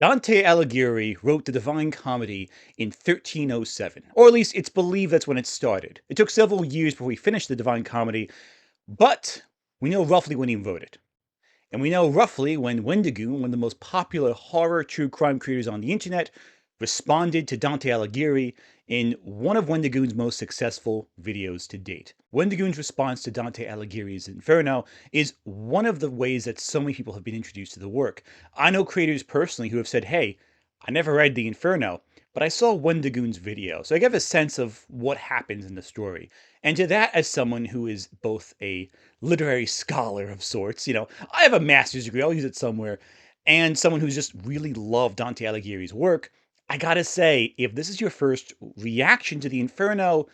Dante Alighieri wrote the Divine Comedy in 1307, or at least it's believed that's when it started. It took several years before he finished the Divine Comedy, but we know roughly when he wrote it. And we know roughly when Wendigoon, one of the most popular horror true crime creators on the internet, responded to Dante Alighieri in one of Wendigoon's most successful videos to date. Wendigoon's response to Dante Alighieri's Inferno is one of the ways that so many people have been introduced to the work. I know creators personally who have said, hey, I never read the Inferno, but I saw Wendigoon's video, so I get a sense of what happens in the story. And to that, as someone who is both a literary scholar of sorts, I have a master's degree, I'll use it somewhere, and someone who's just really loved Dante Alighieri's work, I gotta say, if this is your first reaction to the Inferno,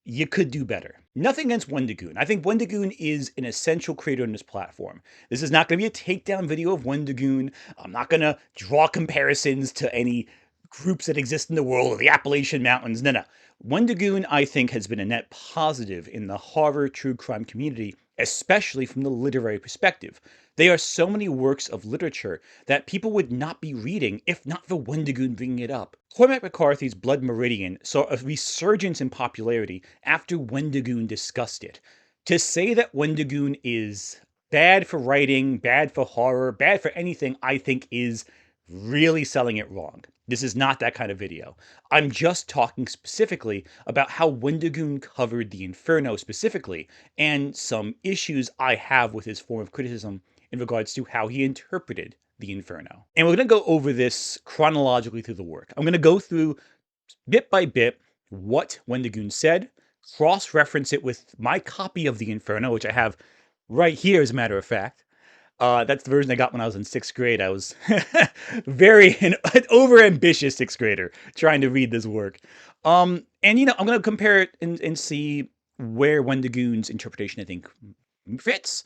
you could do better. Nothing against Wendigoon. I think Wendigoon is an essential creator on this platform. This is not going to be a takedown video of Wendigoon. I'm not going to draw comparisons to any groups that exist in the world or the Appalachian Mountains. No. Wendigoon, I think, has been a net positive in the horror true crime community, especially from the literary perspective. There are so many works of literature that people would not be reading if not for Wendigoon bringing it up. Cormac McCarthy's Blood Meridian saw a resurgence in popularity after Wendigoon discussed it. To say that Wendigoon is bad for writing, bad for horror, bad for anything, I think is really selling it wrong. This is not that kind of video. I'm just talking specifically about how Wendigoon covered the Inferno specifically, and some issues I have with his form of criticism in regards to how he interpreted the Inferno. And we're going to go over this chronologically through the work. I'm going to go through bit by bit what Wendigoon said, cross-reference it with my copy of the Inferno, which I have right here, as a matter of fact. That's the version I got when I was in sixth grade. I was an over-ambitious sixth grader trying to read this work. And I'm going to compare it and see where Wendigoon's interpretation, I think, fits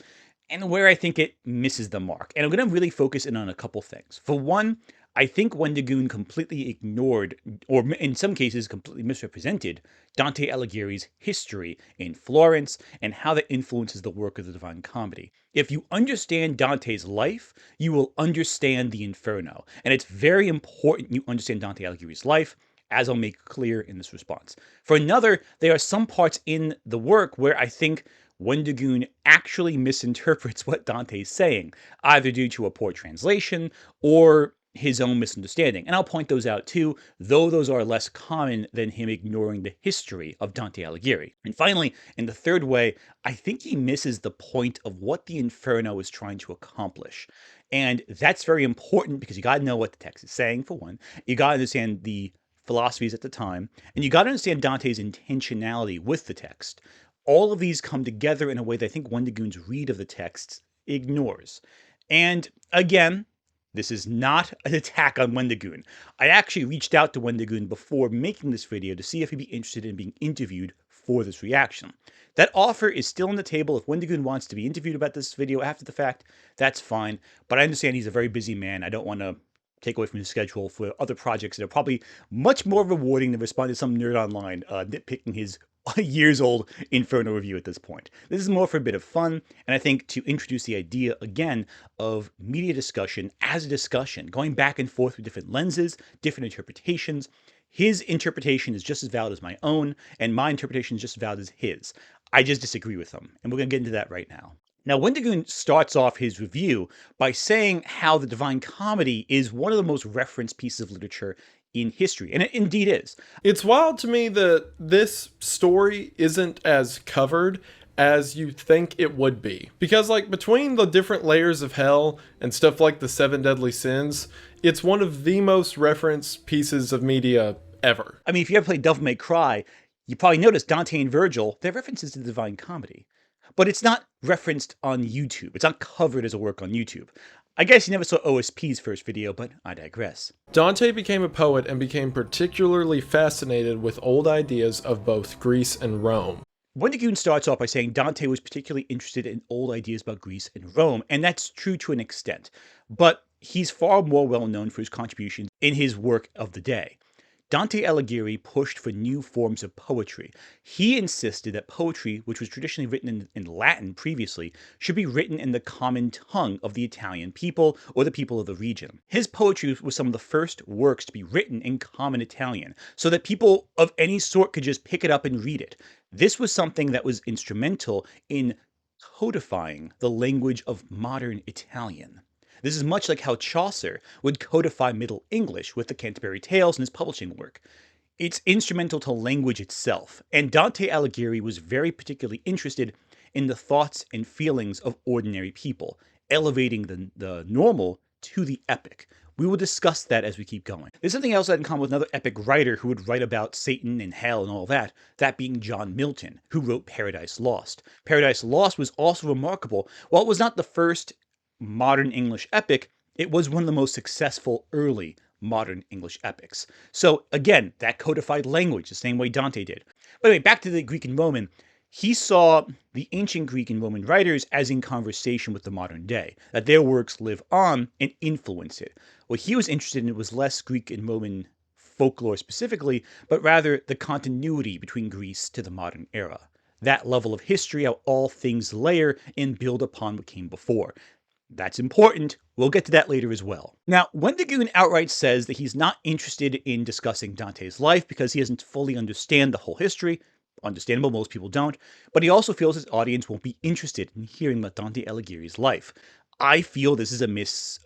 and where I think it misses the mark. And I'm going to really focus in on a couple things. For one, I think Wendigoon completely ignored, or in some cases completely misrepresented, Dante Alighieri's history in Florence and how that influences the work of the Divine Comedy. If you understand Dante's life, you will understand the Inferno. And it's very important you understand Dante Alighieri's life, as I'll make clear in this response. For another, there are some parts in the work where I think Wendigoon actually misinterprets what Dante's saying, either due to a poor translation or his own misunderstanding. And I'll point those out too, though those are less common than him ignoring the history of Dante Alighieri. And finally, in the third way, I think he misses the point of what the Inferno is trying to accomplish. And that's very important because you got to know what the text is saying, for one. You got to understand the philosophies at the time, and you got to understand Dante's intentionality with the text. All of these come together in a way that I think Wendigoon's read of the text ignores. And again, this is not an attack on Wendigoon. I actually reached out to Wendigoon before making this video to see if he'd be interested in being interviewed for this reaction. That offer is still on the table. If Wendigoon wants to be interviewed about this video after the fact, that's fine. But I understand he's a very busy man. I don't want to take away from his schedule for other projects that are probably much more rewarding than responding to some nerd online nitpicking his years old Inferno review at this point. This is more for a bit of fun, and I think to introduce the idea again of media discussion as a discussion, going back and forth with different lenses, different interpretations. His interpretation is just as valid as my own, and my interpretation is just as valid as his. I just disagree with him, and we're going to get into that right now. Now, Wendigoon starts off his review by saying how the Divine Comedy is one of the most referenced pieces of literature in history, and it indeed is. It's wild to me that this story isn't as covered as you think it would be. Because, like, between the different layers of hell and stuff like the Seven Deadly Sins, it's one of the most referenced pieces of media ever. I mean, if you ever played Devil May Cry, you probably noticed Dante and Virgil, they're references to the Divine Comedy. But it's not referenced on YouTube. It's not covered as a work on YouTube. I guess you never saw OSP's first video, but I digress. Dante became a poet and became particularly fascinated with old ideas of both Greece and Rome. Wendigoon starts off by saying Dante was particularly interested in old ideas about Greece and Rome, and that's true to an extent. But he's far more well known for his contributions in his work of the day. Dante Alighieri pushed for new forms of poetry. He insisted that poetry, which was traditionally written in Latin previously, should be written in the common tongue of the Italian people or the people of the region. His poetry was some of the first works to be written in common Italian, so that people of any sort could just pick it up and read it. This was something that was instrumental in codifying the language of modern Italian. This is much like how Chaucer would codify Middle English with the Canterbury Tales in his publishing work. It's instrumental to language itself, and Dante Alighieri was very particularly interested in the thoughts and feelings of ordinary people, elevating the normal to the epic. We will discuss that as we keep going. There's something else I had in common with another epic writer who would write about Satan and hell and all that being John Milton, who wrote Paradise Lost. Paradise Lost was also remarkable. While it was not the first modern English epic, it was one of the most successful early modern English epics. So again, that codified language, the same way Dante did. But anyway, back to the Greek and Roman. He saw the ancient Greek and Roman writers as in conversation with the modern day, that their works live on and influence it. What he was interested in was less Greek and Roman folklore specifically, but rather the continuity between Greece to the modern era. That level of history, how all things layer and build upon what came before. That's important. We'll get to that later as well. Now, Wendigoon outright says that he's not interested in discussing Dante's life because he doesn't fully understand the whole history. Understandable, most people don't. But he also feels his audience won't be interested in hearing about Dante Alighieri's life. I feel this is a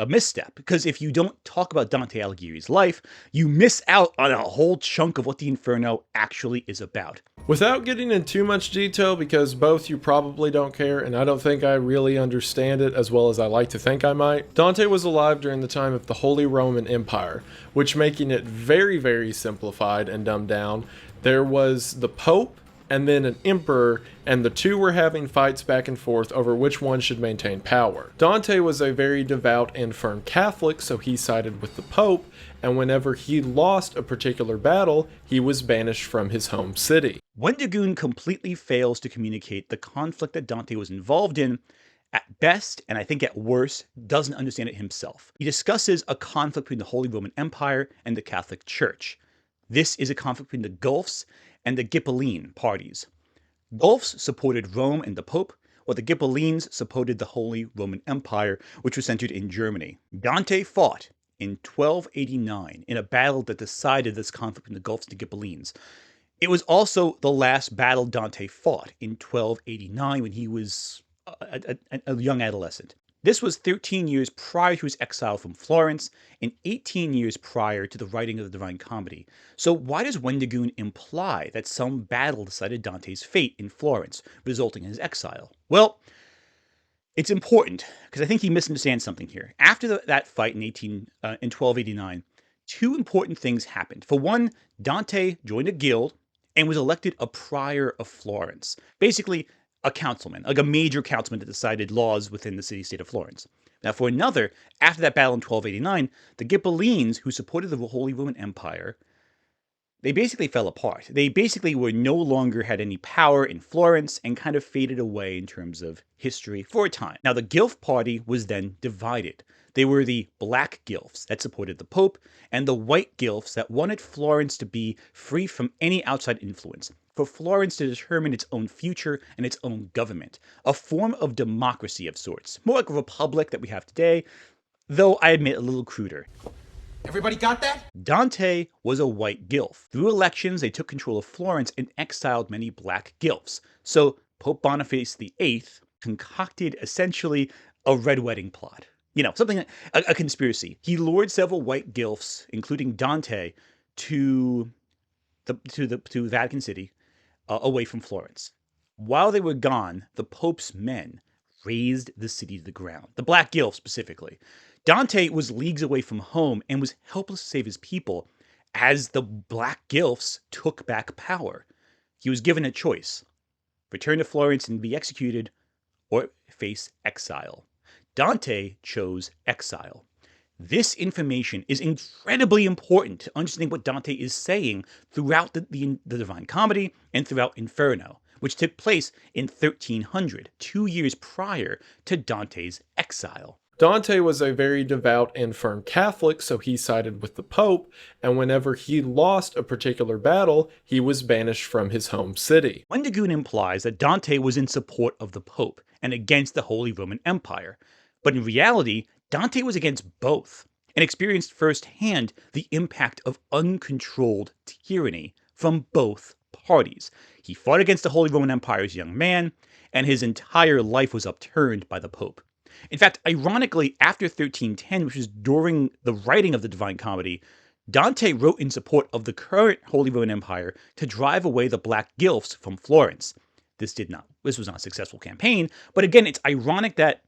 misstep, because if you don't talk about Dante Alighieri's life, you miss out on a whole chunk of what the Inferno actually is about. Without getting in too much detail, because both you probably don't care, and I don't think I really understand it as well as I like to think I might, Dante was alive during the time of the Holy Roman Empire, which, making it very, very simplified and dumbed down, there was the Pope and then an emperor, and the two were having fights back and forth over which one should maintain power. Dante was a very devout and firm Catholic, so he sided with the Pope, and whenever he lost a particular battle, he was banished from his home city. Wendigoon completely fails to communicate the conflict that Dante was involved in. At best, and I think at worst, doesn't understand it himself. He discusses a conflict between the Holy Roman Empire and the Catholic Church. This is a conflict between the Guelphs and the Ghibelline parties. Guelphs supported Rome and the Pope, while the Ghibellines supported the Holy Roman Empire, which was centered in Germany. Dante fought in 1289 in a battle that decided this conflict between the Guelphs and the Ghibellines. It was also the last battle Dante fought in 1289 when he was a young adolescent. This was 13 years prior to his exile from Florence and 18 years prior to the writing of the Divine Comedy. So why does Wendigoon imply that some battle decided Dante's fate in Florence, resulting in his exile? Well, it's important, because I think he misunderstands something here. After that fight in 1289, two important things happened. For one, Dante joined a guild and was elected a prior of Florence. Basically, a councilman, like a major councilman that decided laws within the city-state of Florence. Now, for another, after that battle in 1289, the Ghibellines, who supported the Holy Roman Empire, they basically fell apart. They basically no longer had any power in Florence and kind of faded away in terms of history for a time. Now, the Guelph party was then divided. They were the black Guelphs that supported the Pope, and the white Guelphs that wanted Florence to be free from any outside influence, for Florence to determine its own future and its own government, a form of democracy of sorts, more like a republic that we have today, though I admit a little cruder. Everybody got that? Dante was a white Guelph. Through elections, they took control of Florence and exiled many black Guelphs. So Pope Boniface VIII concocted essentially a red wedding plot. You know, something like a conspiracy. He lured several white Guelphs, including Dante, to Vatican City, away from Florence. While they were gone, the Pope's men razed the city to the ground, the black Guelphs specifically. Dante was leagues away from home and was helpless to save his people as the black Guelphs took back power. He was given a choice: return to Florence and be executed, or face exile. Dante chose exile. This information is incredibly important to understanding what Dante is saying throughout the Divine Comedy and throughout Inferno, which took place in 1300, 2 years prior to Dante's exile. Dante was a very devout and firm Catholic, so he sided with the Pope, and whenever he lost a particular battle, he was banished from his home city. Wendigoon implies that Dante was in support of the Pope and against the Holy Roman Empire. But in reality, Dante was against both and experienced firsthand the impact of uncontrolled tyranny from both parties. He fought against the Holy Roman Empire as a young man, and his entire life was upturned by the Pope. In fact, ironically, after 1310, which was during the writing of the Divine Comedy, Dante wrote in support of the current Holy Roman Empire to drive away the Black Guelphs from Florence. This was not a successful campaign, but again, it's ironic that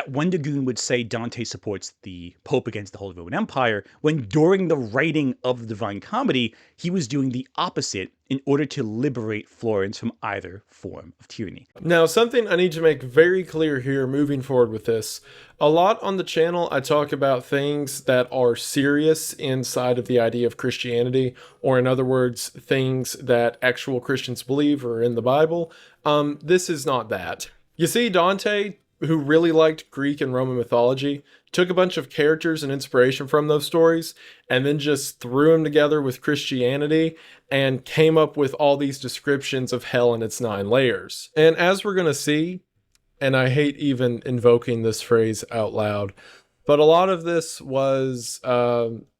Wendigoon would say Dante supports the Pope against the Holy Roman Empire, when during the writing of the Divine Comedy, he was doing the opposite in order to liberate Florence from either form of tyranny. Now, something I need to make very clear here moving forward with this. A lot on the channel, I talk about things that are serious inside of the idea of Christianity, or in other words, things that actual Christians believe are in the Bible. This is not that. You see, Dante, who really liked Greek and Roman mythology, took a bunch of characters and inspiration from those stories and then just threw them together with Christianity and came up with all these descriptions of hell and its 9 layers. And as we're going to see, and I hate even invoking this phrase out loud, but a lot of this was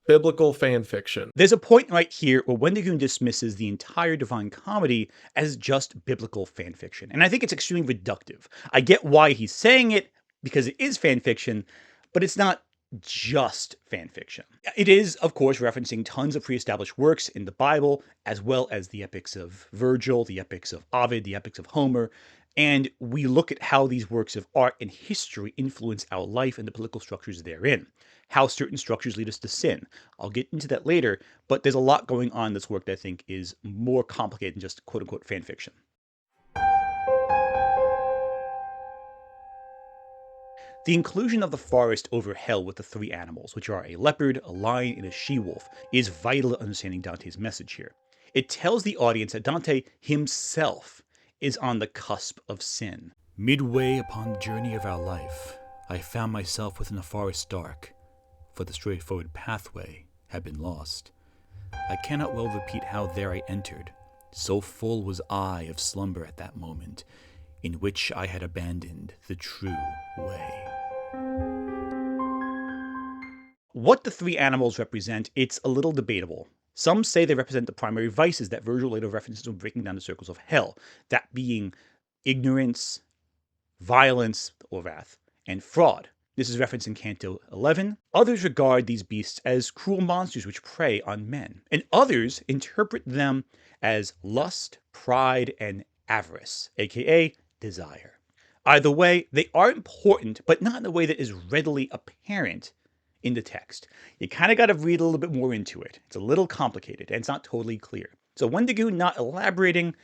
biblical fan fiction. There's a point right here where Wendigoon dismisses the entire Divine Comedy as just biblical fan fiction, and I think it's extremely reductive. I get why he's saying it, because it is fan fiction, but it's not just fan fiction. It is, of course, referencing tons of pre-established works in the Bible, as well as the epics of Virgil, the epics of Ovid, the epics of Homer, and we look at how these works of art and history influence our life and the political structures therein, how certain structures lead us to sin. I'll get into that later, but there's a lot going on in this work that I think is more complicated than just quote-unquote fan fiction. The inclusion of the forest over hell with the 3 animals, which are a leopard, a lion, and a she-wolf, is vital to understanding Dante's message here. It tells the audience that Dante himself is on the cusp of sin. Midway upon the journey of our life, I found myself within a forest dark, for the straightforward pathway had been lost. I cannot well repeat how there I entered, so full was I of slumber at that moment, in which I had abandoned the true way. What the 3 animals represent, it's a little debatable. Some say they represent the primary vices that Virgil later references when breaking down the circles of hell, that being ignorance, violence or wrath, and fraud. This is referenced in Canto 11. Others regard these beasts as cruel monsters which prey on men, and others interpret them as lust, pride, and avarice, aka desire. Either way, they are important, but not in a way that is readily apparent in the text. You kind of got to read a little bit more into it. It's a little complicated, and it's not totally clear. So Wendigoon not elaborating,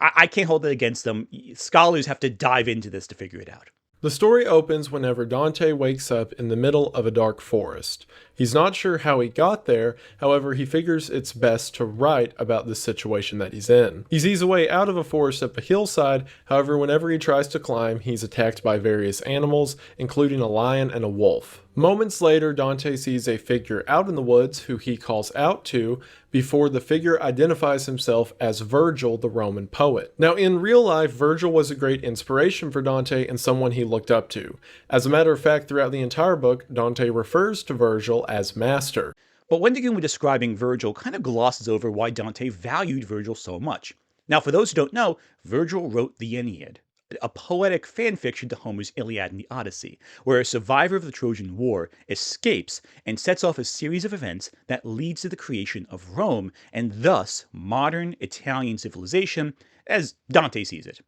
I can't hold it against them. Scholars have to dive into this to figure it out. The story opens whenever Dante wakes up in the middle of a dark forest. He's not sure how he got there, however he figures it's best to write about the situation that he's in. He sees a way out of a forest up a hillside, however whenever he tries to climb, he's attacked by various animals, including a lion and a wolf. Moments later, Dante sees a figure out in the woods who he calls out to before the figure identifies himself as Virgil, the Roman poet. Now, in real life, Virgil was a great inspiration for Dante and someone he looked up to. As a matter of fact, throughout the entire book, Dante refers to Virgil as master. But Wendigoon, when describing Virgil, kind of glosses over why Dante valued Virgil so much. Now, for those who don't know, Virgil wrote the Aeneid, a poetic fan fiction to Homer's Iliad and the Odyssey, where a survivor of the Trojan War escapes and sets off a series of events that leads to the creation of Rome, and thus modern Italian civilization, as Dante sees it.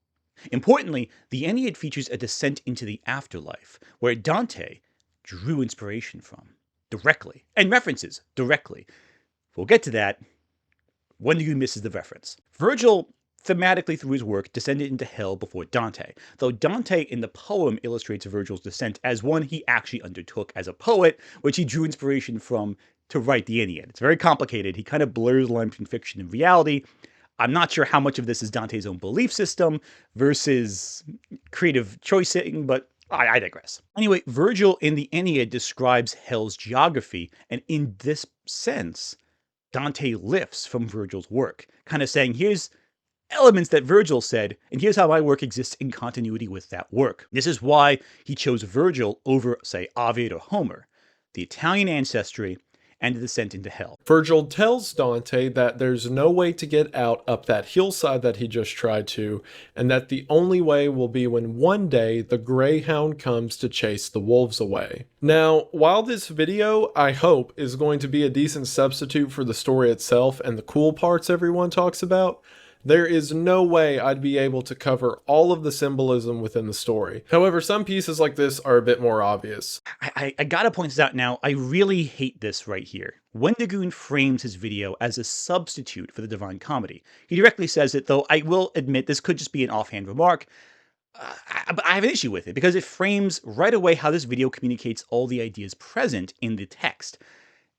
Importantly, the Aeneid features a descent into the afterlife, where Dante drew inspiration from, directly, and references directly. We'll get to that. Wendigoon misses the reference. Virgil, thematically through his work, descended into hell before Dante, though Dante in the poem illustrates Virgil's descent as one he actually undertook as a poet, which he drew inspiration from to write the Aeneid. It's very complicated. He kind of blurs the line between fiction and reality. I'm not sure how much of this is Dante's own belief system versus creative choicing, but I digress. Anyway, Virgil in the Aeneid describes hell's geography, and in this sense, Dante lifts from Virgil's work, kind of saying, here's elements that Virgil said, and here's how my work exists in continuity with that work. This is why he chose Virgil over, say, Ovid or Homer, the Italian ancestry, and the descent into hell. Virgil tells Dante that there's no way to get out up that hillside that he just tried to, and that the only way will be when one day the Greyhound comes to chase the wolves away. Now, while this video, I hope, is going to be a decent substitute for the story itself and the cool parts everyone talks about, there is no way I'd be able to cover all of the symbolism within the story. However, some pieces like this are a bit more obvious. I gotta point this out now, I really hate this right here. Wendigoon frames his video as a substitute for the Divine Comedy. He directly says it, though I will admit this could just be an offhand remark, but I have an issue with it, because it frames right away how this video communicates all the ideas present in the text.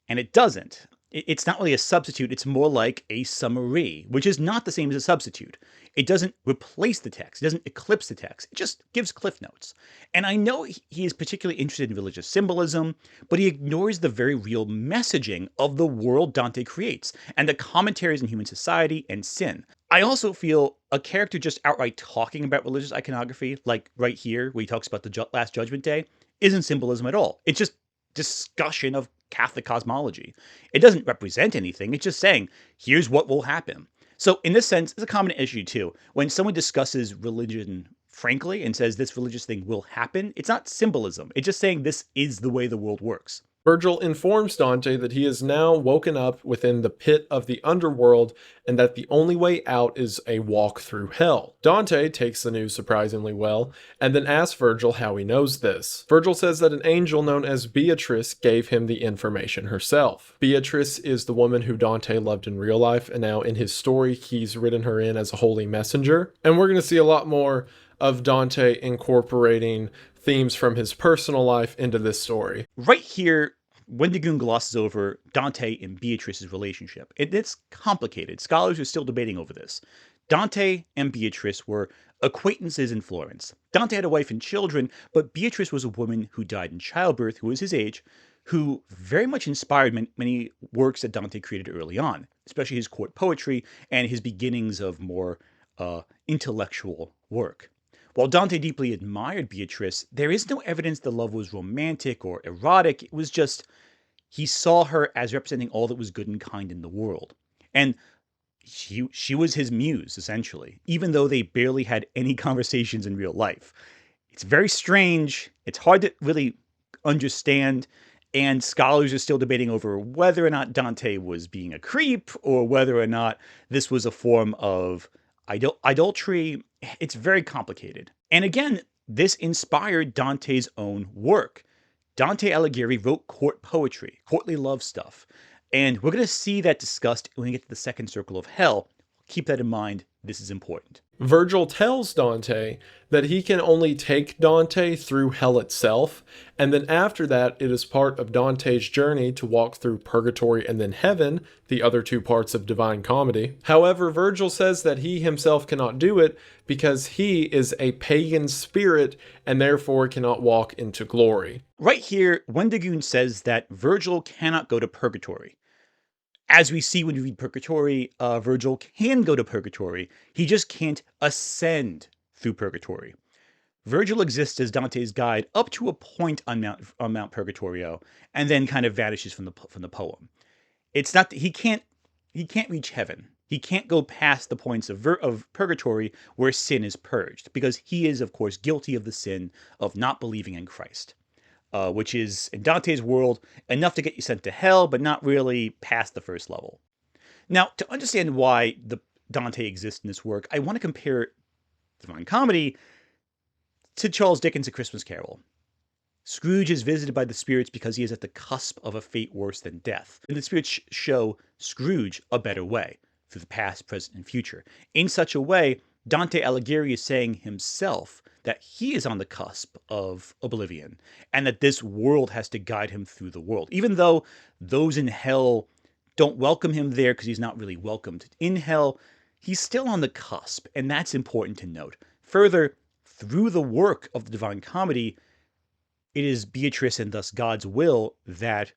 And it doesn't. It's not really a substitute, it's more like a summary, which is not the same as a substitute. It doesn't replace the text, it doesn't eclipse the text, it just gives cliff notes. And I know he is particularly interested in religious symbolism, but he ignores the very real messaging of the world Dante creates, and the commentaries on human society and sin. I also feel a character just outright talking about religious iconography, like right here, where he talks about the Last Judgment Day, isn't symbolism at all. It's just discussion of Catholic cosmology. It doesn't represent anything, it's just saying, here's what will happen. So in this sense, it's a common issue too. When someone discusses religion frankly and says this religious thing will happen, it's not symbolism, it's just saying this is the way the world works. Virgil informs Dante that he is now woken up within the pit of the underworld and that the only way out is a walk through hell. Dante takes the news surprisingly well and then asks Virgil how he knows this. Virgil says that an angel known as Beatrice gave him the information herself. Beatrice is the woman who Dante loved in real life, and now in his story he's written her in as a holy messenger. And we're going to see a lot more of Dante incorporating themes from his personal life into this story. Right here, Wendigoon glosses over Dante and Beatrice's relationship. It's complicated. Scholars are still debating over this. Dante and Beatrice were acquaintances in Florence. Dante had a wife and children, but Beatrice was a woman who died in childbirth, who was his age, who very much inspired many works that Dante created early on, especially his court poetry and his beginnings of more intellectual work. While Dante deeply admired Beatrice, there is no evidence the love was romantic or erotic. It was just, he saw her as representing all that was good and kind in the world. And she was his muse, essentially, even though they barely had any conversations in real life. It's very strange. It's hard to really understand. And scholars are still debating over whether or not Dante was being a creep or whether or not this was a form of idolatry. It's very complicated. And again, this inspired Dante's own work. Dante Alighieri wrote court poetry, courtly love stuff. And we're going to see that discussed when we get to the second circle of hell. Keep that in mind. This is important. Virgil tells Dante that he can only take Dante through hell itself, and then after that it is part of Dante's journey to walk through purgatory and then heaven, the other two parts of Divine Comedy. However, Virgil says that he himself cannot do it because he is a pagan spirit and therefore cannot walk into glory. Right here, Wendigoon says that Virgil cannot go to purgatory. As we see when we read Purgatory, Virgil can go to purgatory. He just can't ascend through purgatory. Virgil exists as Dante's guide up to a point on Mount Purgatorio, and then kind of vanishes from the poem. It's not that he can't reach heaven. He can't go past the points of purgatory where sin is purged, because he is, of course, guilty of the sin of not believing in Christ. Which is, in Dante's world, enough to get you sent to hell, but not really past the first level. Now, to understand why Dante exists in this work, I want to compare Divine Comedy to Charles Dickens' A Christmas Carol. Scrooge is visited by the spirits because he is at the cusp of a fate worse than death. And the spirits show Scrooge a better way, through the past, present, and future. In such a way, Dante Alighieri is saying himself that he is on the cusp of oblivion, and that this world has to guide him through the world. Even though those in hell don't welcome him there because he's not really welcomed in hell, he's still on the cusp, and that's important to note. Further, through the work of the Divine Comedy, it is Beatrice and thus God's will that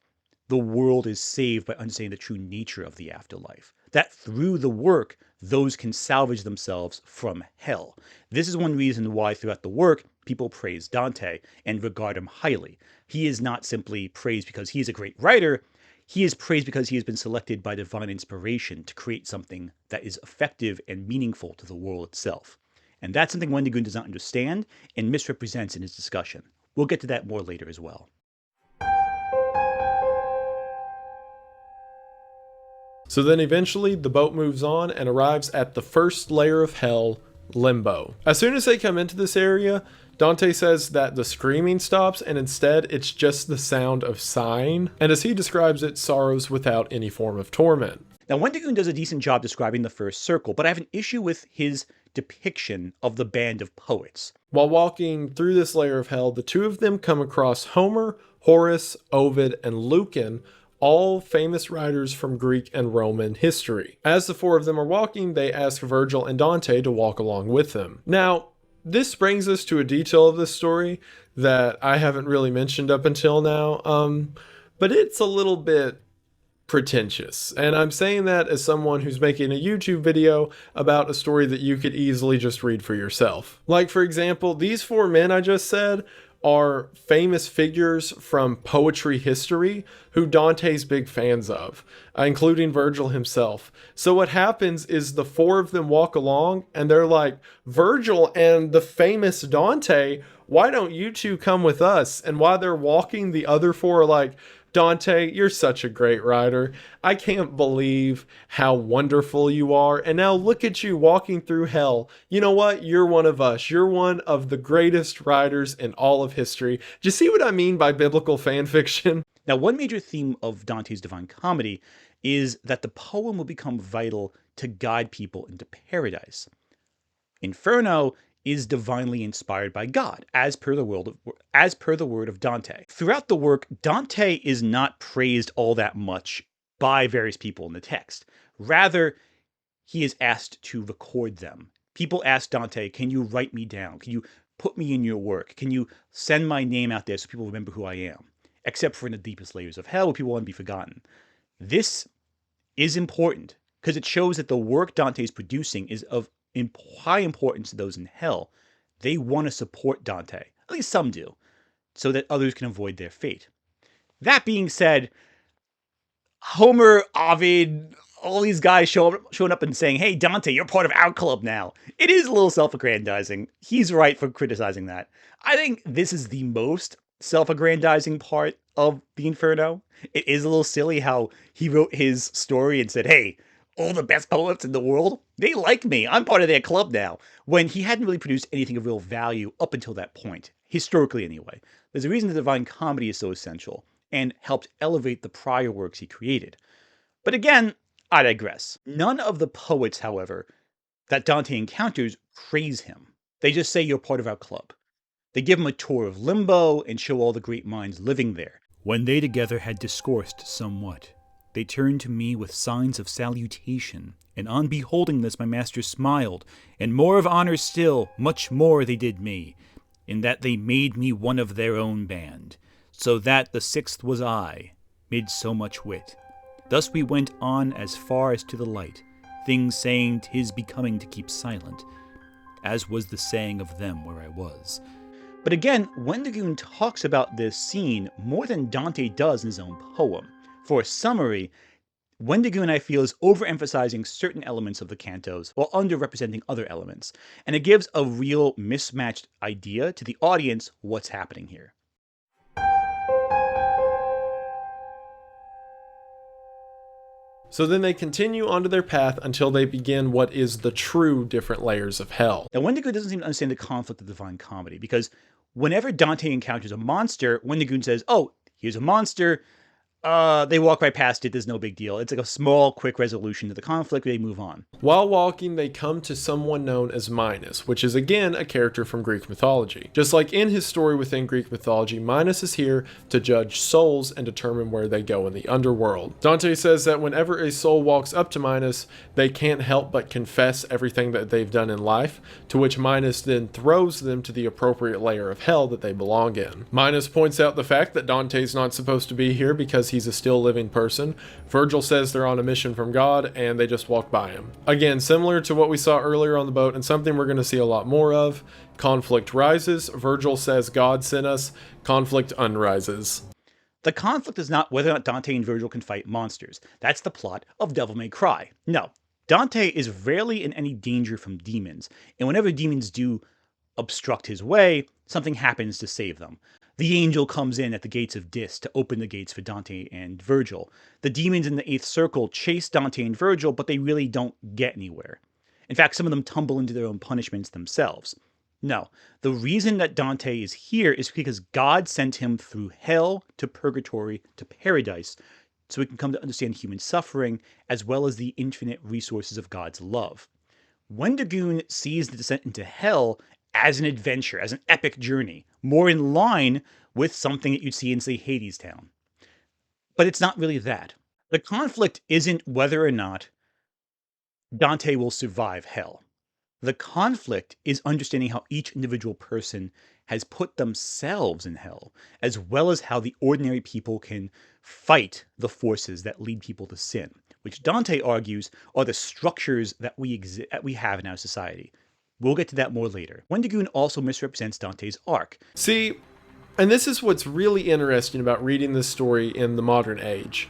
the world is saved by understanding the true nature of the afterlife. That through the work, those can salvage themselves from hell. This is one reason why throughout the work, people praise Dante and regard him highly. He is not simply praised because he is a great writer. He is praised because he has been selected by divine inspiration to create something that is effective and meaningful to the world itself. And that's something Wendigoon does not understand and misrepresents in his discussion. We'll get to that more later as well. So then eventually the boat moves on and arrives at the first layer of hell, Limbo. As soon as they come into this area, Dante says that the screaming stops and instead it's just the sound of sighing, and as he describes it, sorrows without any form of torment. Now, Wendigoon does a decent job describing the first circle, but I have an issue with his depiction of the band of poets. While walking through this layer of hell, the two of them come across Homer, Horace, Ovid, and Lucan, all famous writers from Greek and Roman history. As the four of them are walking, they ask Virgil and Dante to walk along with them. Now, this brings us to a detail of this story that I haven't really mentioned up until now, but it's a little bit pretentious. And I'm saying that as someone who's making a YouTube video about a story that you could easily just read for yourself. Like, for example, these four men I just said are famous figures from poetry history who Dante's big fans of, including Virgil himself. So what happens is the four of them walk along and they're like, Virgil and the famous Dante, why don't you two come with us? And while they're walking, the other four are like, Dante, you're such a great writer. I can't believe how wonderful you are. And now look at you walking through hell. You know what? You're one of us. You're one of the greatest writers in all of history. Do you see what I mean by biblical fan fiction? Now, one major theme of Dante's Divine Comedy is that the poem will become vital to guide people into paradise. Inferno is divinely inspired by God, as per the word of Dante. Throughout the work, Dante is not praised all that much by various people in the text. Rather, he is asked to record them. People ask Dante, can you write me down? Can you put me in your work? Can you send my name out there so people remember who I am? Except for in the deepest layers of hell where people want to be forgotten. This is important because it shows that the work Dante is producing is of high importance to those in hell. They want to support Dante, at least some do, so that others can avoid their fate. That being said, Homer, Ovid, all these guys showing up and saying, hey, Dante, you're part of our club now. It is a little self-aggrandizing. He's right for criticizing that. I think this is the most self-aggrandizing part of the Inferno. It is a little silly how he wrote his story and said, hey, all the best poets in the world, they like me. I'm part of their club now. When he hadn't really produced anything of real value up until that point, historically anyway. There's a reason the Divine Comedy is so essential and helped elevate the prior works he created. But again, I digress. None of the poets, however, that Dante encounters praise him. They just say you're part of our club. They give him a tour of Limbo and show all the great minds living there. When they together had discoursed somewhat, they turned to me with signs of salutation, and on beholding this my master smiled, and more of honour still, much more they did me, in that they made me one of their own band, so that the sixth was I, mid so much wit. Thus we went on as far as to the light, things saying 'tis becoming to keep silent, as was the saying of them where I was. But again, Wendigoon talks about this scene more than Dante does in his own poem. For a summary, Wendigoon, I feel, is overemphasizing certain elements of the cantos while underrepresenting other elements, and it gives a real mismatched idea to the audience what's happening here. So then they continue onto their path until they begin what is the true different layers of hell. Now, Wendigoon doesn't seem to understand the conflict of the Divine Comedy, because whenever Dante encounters a monster, Wendigoon says, oh, here's a monster, They walk right past it. There's no big deal. It's like a small, quick resolution to the conflict. They move on. While walking, they come to someone known as Minos, which is again a character from Greek mythology. Just like in his story within Greek mythology, Minos is here to judge souls and determine where they go in the underworld. Dante says that whenever a soul walks up to Minos, they can't help but confess everything that they've done in life, to which Minos then throws them to the appropriate layer of hell that they belong in. Minos points out the fact that Dante's not supposed to be here because he's a still living person. Virgil says they're on a mission from God and they just walk by him. Again, similar to what we saw earlier on the boat and something we're going to see a lot more of, conflict rises. Virgil says God sent us. Conflict unrises. The conflict is not whether or not Dante and Virgil can fight monsters. That's the plot of Devil May Cry. No, Dante is rarely in any danger from demons, and whenever demons do obstruct his way, something happens to save them. The angel comes in at the gates of Dis to open the gates for Dante and Virgil. The demons in the Eighth Circle chase Dante and Virgil, but they really don't get anywhere. In fact, some of them tumble into their own punishments themselves. No, the reason that Dante is here is because God sent him through hell to purgatory to paradise, so we can come to understand human suffering as well as the infinite resources of God's love. Wendigoon sees the descent into hell as an adventure, as an epic journey, more in line with something that you'd see in, say, Hades Town. But it's not really that. The conflict isn't whether or not Dante will survive hell. The conflict is understanding how each individual person has put themselves in hell, as well as how the ordinary people can fight the forces that lead people to sin, which Dante argues are the structures that we have in our society. We'll get to that more later. Wendigoon also misrepresents Dante's arc. See, and this is what's really interesting about reading this story in the modern age.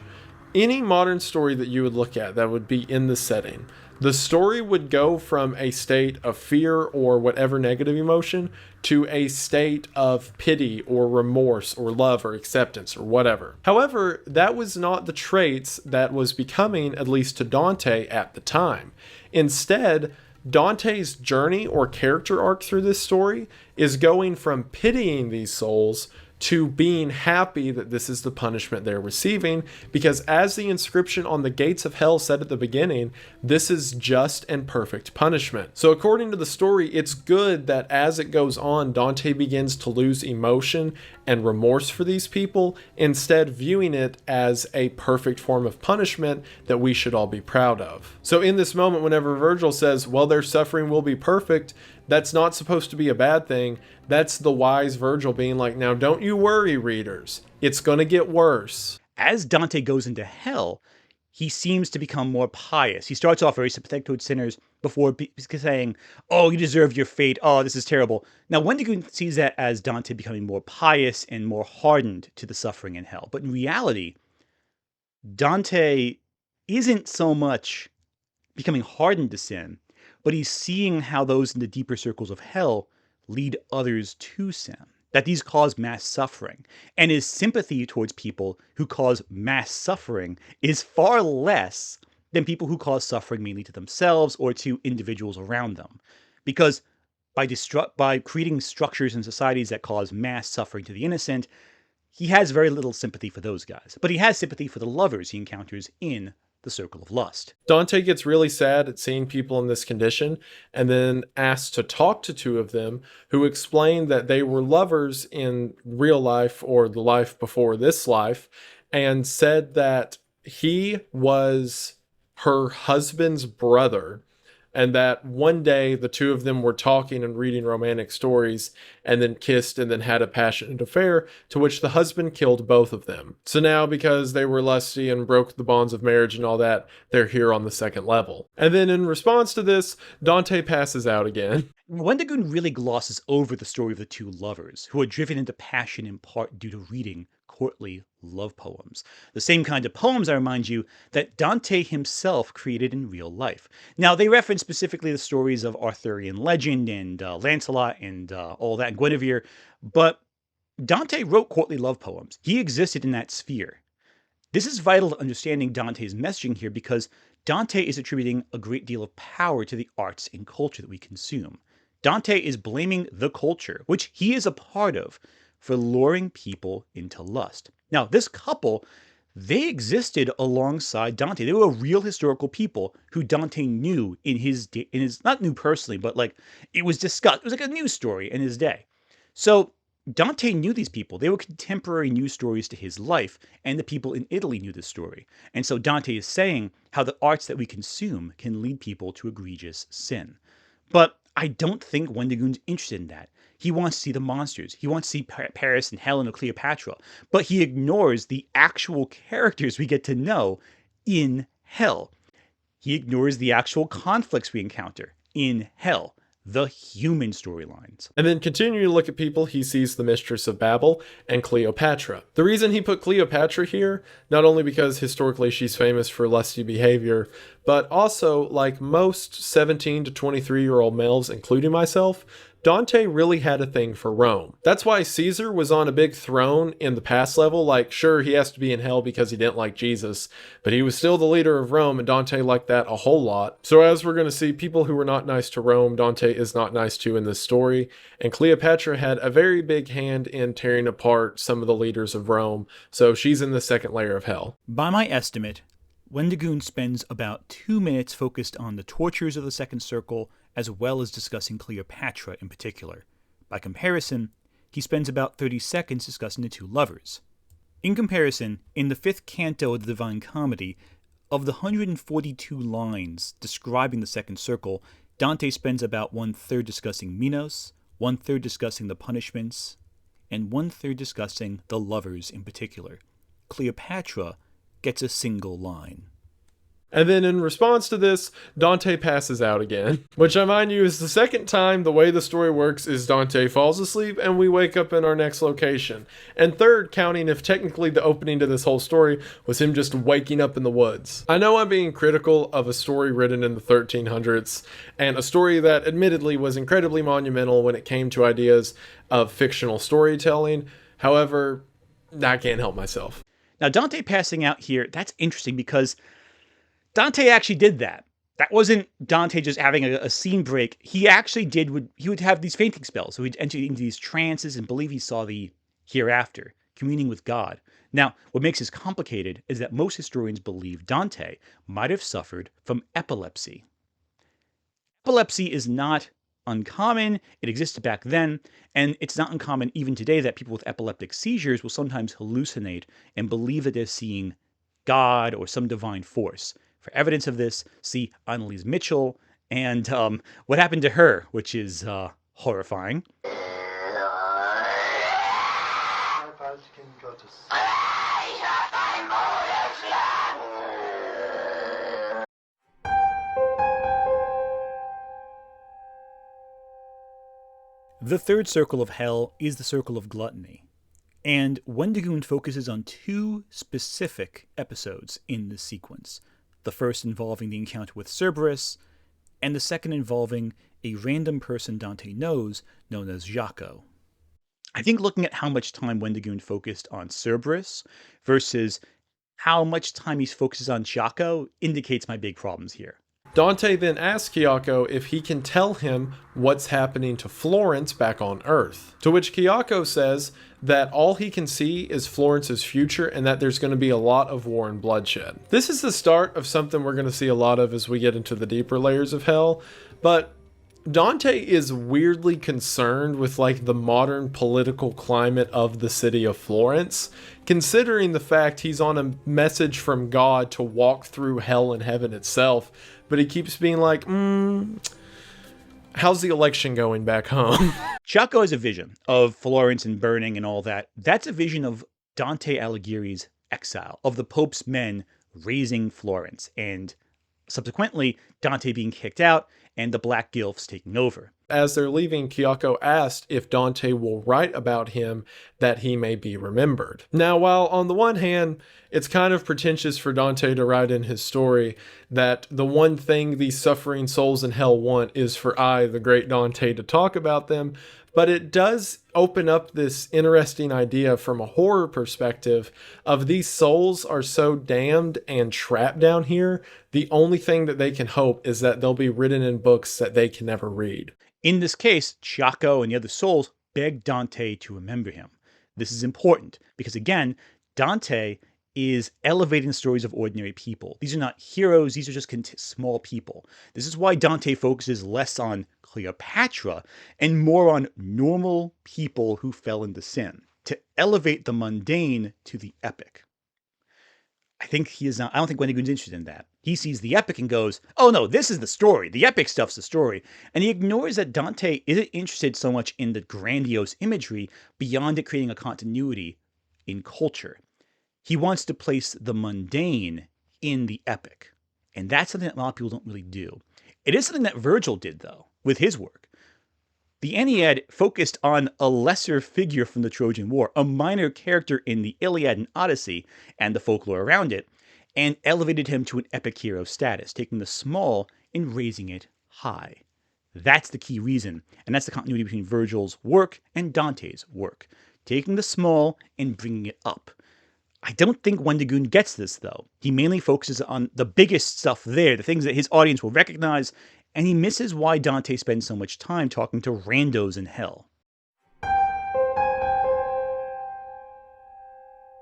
Any modern story that you would look at that would be in this setting, the story would go from a state of fear or whatever negative emotion to a state of pity or remorse or love or acceptance or whatever. However, that was not the traits that was becoming, at least to Dante at the time. Instead, Dante's journey or character arc through this story is going from pitying these souls to being happy that this is the punishment they're receiving, because as the inscription on the gates of hell said at the beginning, this is just and perfect punishment. So according to the story, it's good that as it goes on, Dante begins to lose emotion and remorse for these people, instead viewing it as a perfect form of punishment that we should all be proud of. So in this moment, whenever Virgil says, well, their suffering will be perfect, that's not supposed to be a bad thing. That's the wise Virgil being like, now don't you worry, readers. It's going to get worse. As Dante goes into hell, he seems to become more pious. He starts off very sympathetic towards sinners before saying, oh, you deserve your fate. Oh, this is terrible. Now, Wendigoon sees that as Dante becoming more pious and more hardened to the suffering in hell. But in reality, Dante isn't so much becoming hardened to sin, but he's seeing how those in the deeper circles of hell lead others to sin, that these cause mass suffering. And his sympathy towards people who cause mass suffering is far less than people who cause suffering mainly to themselves or to individuals around them. Because by creating structures and societies that cause mass suffering to the innocent, he has very little sympathy for those guys. But he has sympathy for the lovers he encounters in the circle of lust. Dante gets really sad at seeing people in this condition and then asks to talk to two of them who explain that they were lovers in real life or the life before this life, and said that he was her husband's brother, and that one day the two of them were talking and reading romantic stories and then kissed and then had a passionate affair, to which the husband killed both of them. So now, because they were lusty and broke the bonds of marriage and all that, they're here on the second level. And then in response to this, Dante passes out again. Wendigoon really glosses over the story of the two lovers, who are driven into passion in part due to reading courtly love poems. The same kind of poems, I remind you, that Dante himself created in real life. Now, they reference specifically the stories of Arthurian legend and Lancelot and all that, and Guinevere, but Dante wrote courtly love poems. He existed in that sphere. This is vital to understanding Dante's messaging here, because Dante is attributing a great deal of power to the arts and culture that we consume. Dante is blaming the culture, which he is a part of, for luring people into lust. Now, this couple, they existed alongside Dante. They were real historical people who Dante knew in his not knew personally, but like it was discussed. It was like a news story in his day. So Dante knew these people. They were contemporary news stories to his life, and the people in Italy knew this story. And so Dante is saying how the arts that we consume can lead people to egregious sin. But I don't think Wendigoon's interested in that. He wants to see the monsters. He wants to see Paris and Helen or Cleopatra. But he ignores the actual characters we get to know in hell. He ignores the actual conflicts we encounter in hell, the human storylines. And then continuing to look at people, he sees the Mistress of Babel and Cleopatra. The reason he put Cleopatra here, not only because historically she's famous for lusty behavior, but also, like most 17 to 23-year-old males, including myself, Dante really had a thing for Rome. That's why Caesar was on a big throne in the past level. Like, sure, he has to be in hell because he didn't like Jesus, but he was still the leader of Rome, and Dante liked that a whole lot. So as we're going to see, people who were not nice to Rome, Dante is not nice to in this story, and Cleopatra had a very big hand in tearing apart some of the leaders of Rome, so she's in the second layer of hell. By my estimate, Wendigoon spends about 2 minutes focused on the tortures of the Second Circle, as well as discussing Cleopatra in particular. By comparison, he spends about 30 seconds discussing the two lovers. In comparison, in the 5th canto of the Divine Comedy, of the 142 lines describing the Second Circle, Dante spends about 1/3 discussing Minos, 1/3 discussing the punishments, and 1/3 discussing the lovers in particular. Cleopatra gets a single line. And then in response to this, Dante passes out again. Which I mind you is the second time the way the story works is Dante falls asleep and we wake up in our next location. And third, counting if technically the opening to this whole story was him just waking up in the woods. I know I'm being critical of a story written in the 1300s, and a story that admittedly was incredibly monumental when it came to ideas of fictional storytelling. However, I can't help myself. Now, Dante passing out here, that's interesting because Dante actually did that. That wasn't Dante just having a scene break. He actually he would have these fainting spells. So he'd enter into these trances and believe he saw the hereafter, communing with God. Now, what makes this complicated is that most historians believe Dante might have suffered from epilepsy. Epilepsy is not uncommon. It existed back then, and it's not uncommon even today that people with epileptic seizures will sometimes hallucinate and believe that they're seeing God or some divine force. For evidence of this, see Annalise Mitchell and what happened to her, which is horrifying. The third circle of hell is the circle of gluttony, and Wendigoon focuses on 2 specific episodes in this sequence. The first involving the encounter with Cerberus, and the second involving a random person Dante knows, known as Jaco. I think looking at how much time Wendigoon focused on Cerberus versus how much time he focuses on Jaco indicates my big problems here. Dante then asks Jaco if he can tell him what's happening to Florence back on Earth. To which Jaco says that all he can see is Florence's future and that there's going to be a lot of war and bloodshed. This is the start of something we're going to see a lot of as we get into the deeper layers of hell, but Dante is weirdly concerned with like the modern political climate of the city of Florence, considering the fact he's on a message from God to walk through hell and heaven itself, but he keeps being like, how's the election going back home? Jaco has a vision of Florence and burning and all that. That's a vision of Dante Aligheri's exile, of the Pope's men raising Florence, and subsequently Dante being kicked out and the Black Gilfs taking over. As they're leaving, Jaco asked if Dante will write about him that he may be remembered. Now, while on the one hand, it's kind of pretentious for Dante to write in his story that the one thing these suffering souls in hell want is for I, the great Dante, to talk about them, but it does open up this interesting idea from a horror perspective of these souls are so damned and trapped down here, the only thing that they can hope is that they'll be written in books that they can never read. In this case, Jaco and the other souls beg Dante to remember him. This is important because, again, Dante is elevating the stories of ordinary people. These are not heroes, these are just small people. This is why Dante focuses less on Cleopatra and more on normal people who fell into sin, to elevate the mundane to the epic. I don't think Wendigoon's interested in that. He sees the epic and goes, oh no, this is the story. The epic stuff's the story. And he ignores that Dante isn't interested so much in the grandiose imagery beyond it creating a continuity in culture. He wants to place the mundane in the epic. And that's something that a lot of people don't really do. It is something that Virgil did, though, with his work. The Aeneid focused on a lesser figure from the Trojan War, a minor character in the Iliad and Odyssey and the folklore around it, and elevated him to an epic hero status, taking the small and raising it high. That's the key reason, and that's the continuity between Virgil's work and Dante's work, taking the small and bringing it up. I don't think Wendigoon gets this, though. He mainly focuses on the biggest stuff there, the things that his audience will recognize, and he misses why Dante spends so much time talking to randos in hell.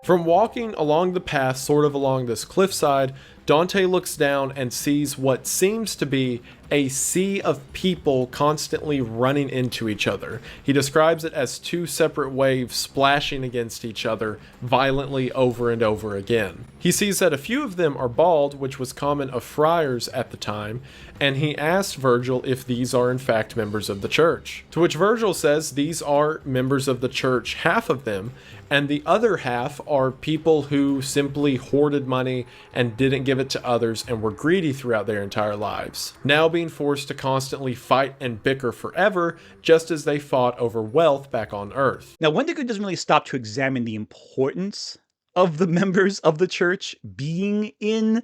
From walking along the path, sort of along this cliffside, Dante looks down and sees what seems to be a sea of people constantly running into each other. He describes it as two separate waves splashing against each other violently over and over again. He sees that a few of them are bald, which was common of friars at the time, and he asks Virgil if these are in fact members of the church. To which Virgil says these are members of the church, half of them, and the other half are people who simply hoarded money and didn't give it to others and were greedy throughout their entire lives, now being forced to constantly fight and bicker forever, just as they fought over wealth back on Earth. Now, Wendigoon doesn't really stop to examine the importance of the members of the church being in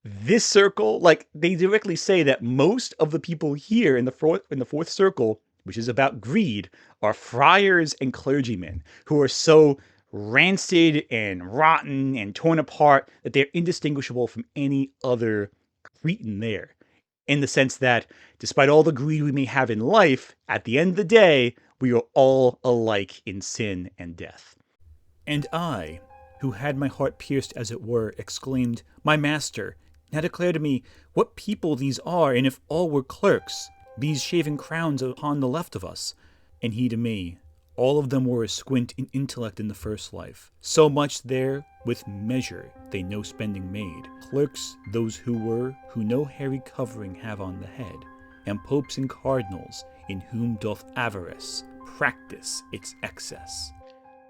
this circle. Like, they directly say that most of the people here in the fourth circle, which is about greed, are friars and clergymen who are so rancid and rotten and torn apart that they're indistinguishable from any other Cretan there. In the sense that, despite all the greed we may have in life, at the end of the day, we are all alike in sin and death. And I, who had my heart pierced as it were, exclaimed, My master, now declare to me what people these are, and if all were clerks, these shaven crowns upon the left of us. And he to me, all of them were a squint in intellect in the first life. So much there, with measure, they no spending made. Clerks, those who no hairy covering have on the head, and popes and cardinals, in whom doth avarice practice its excess.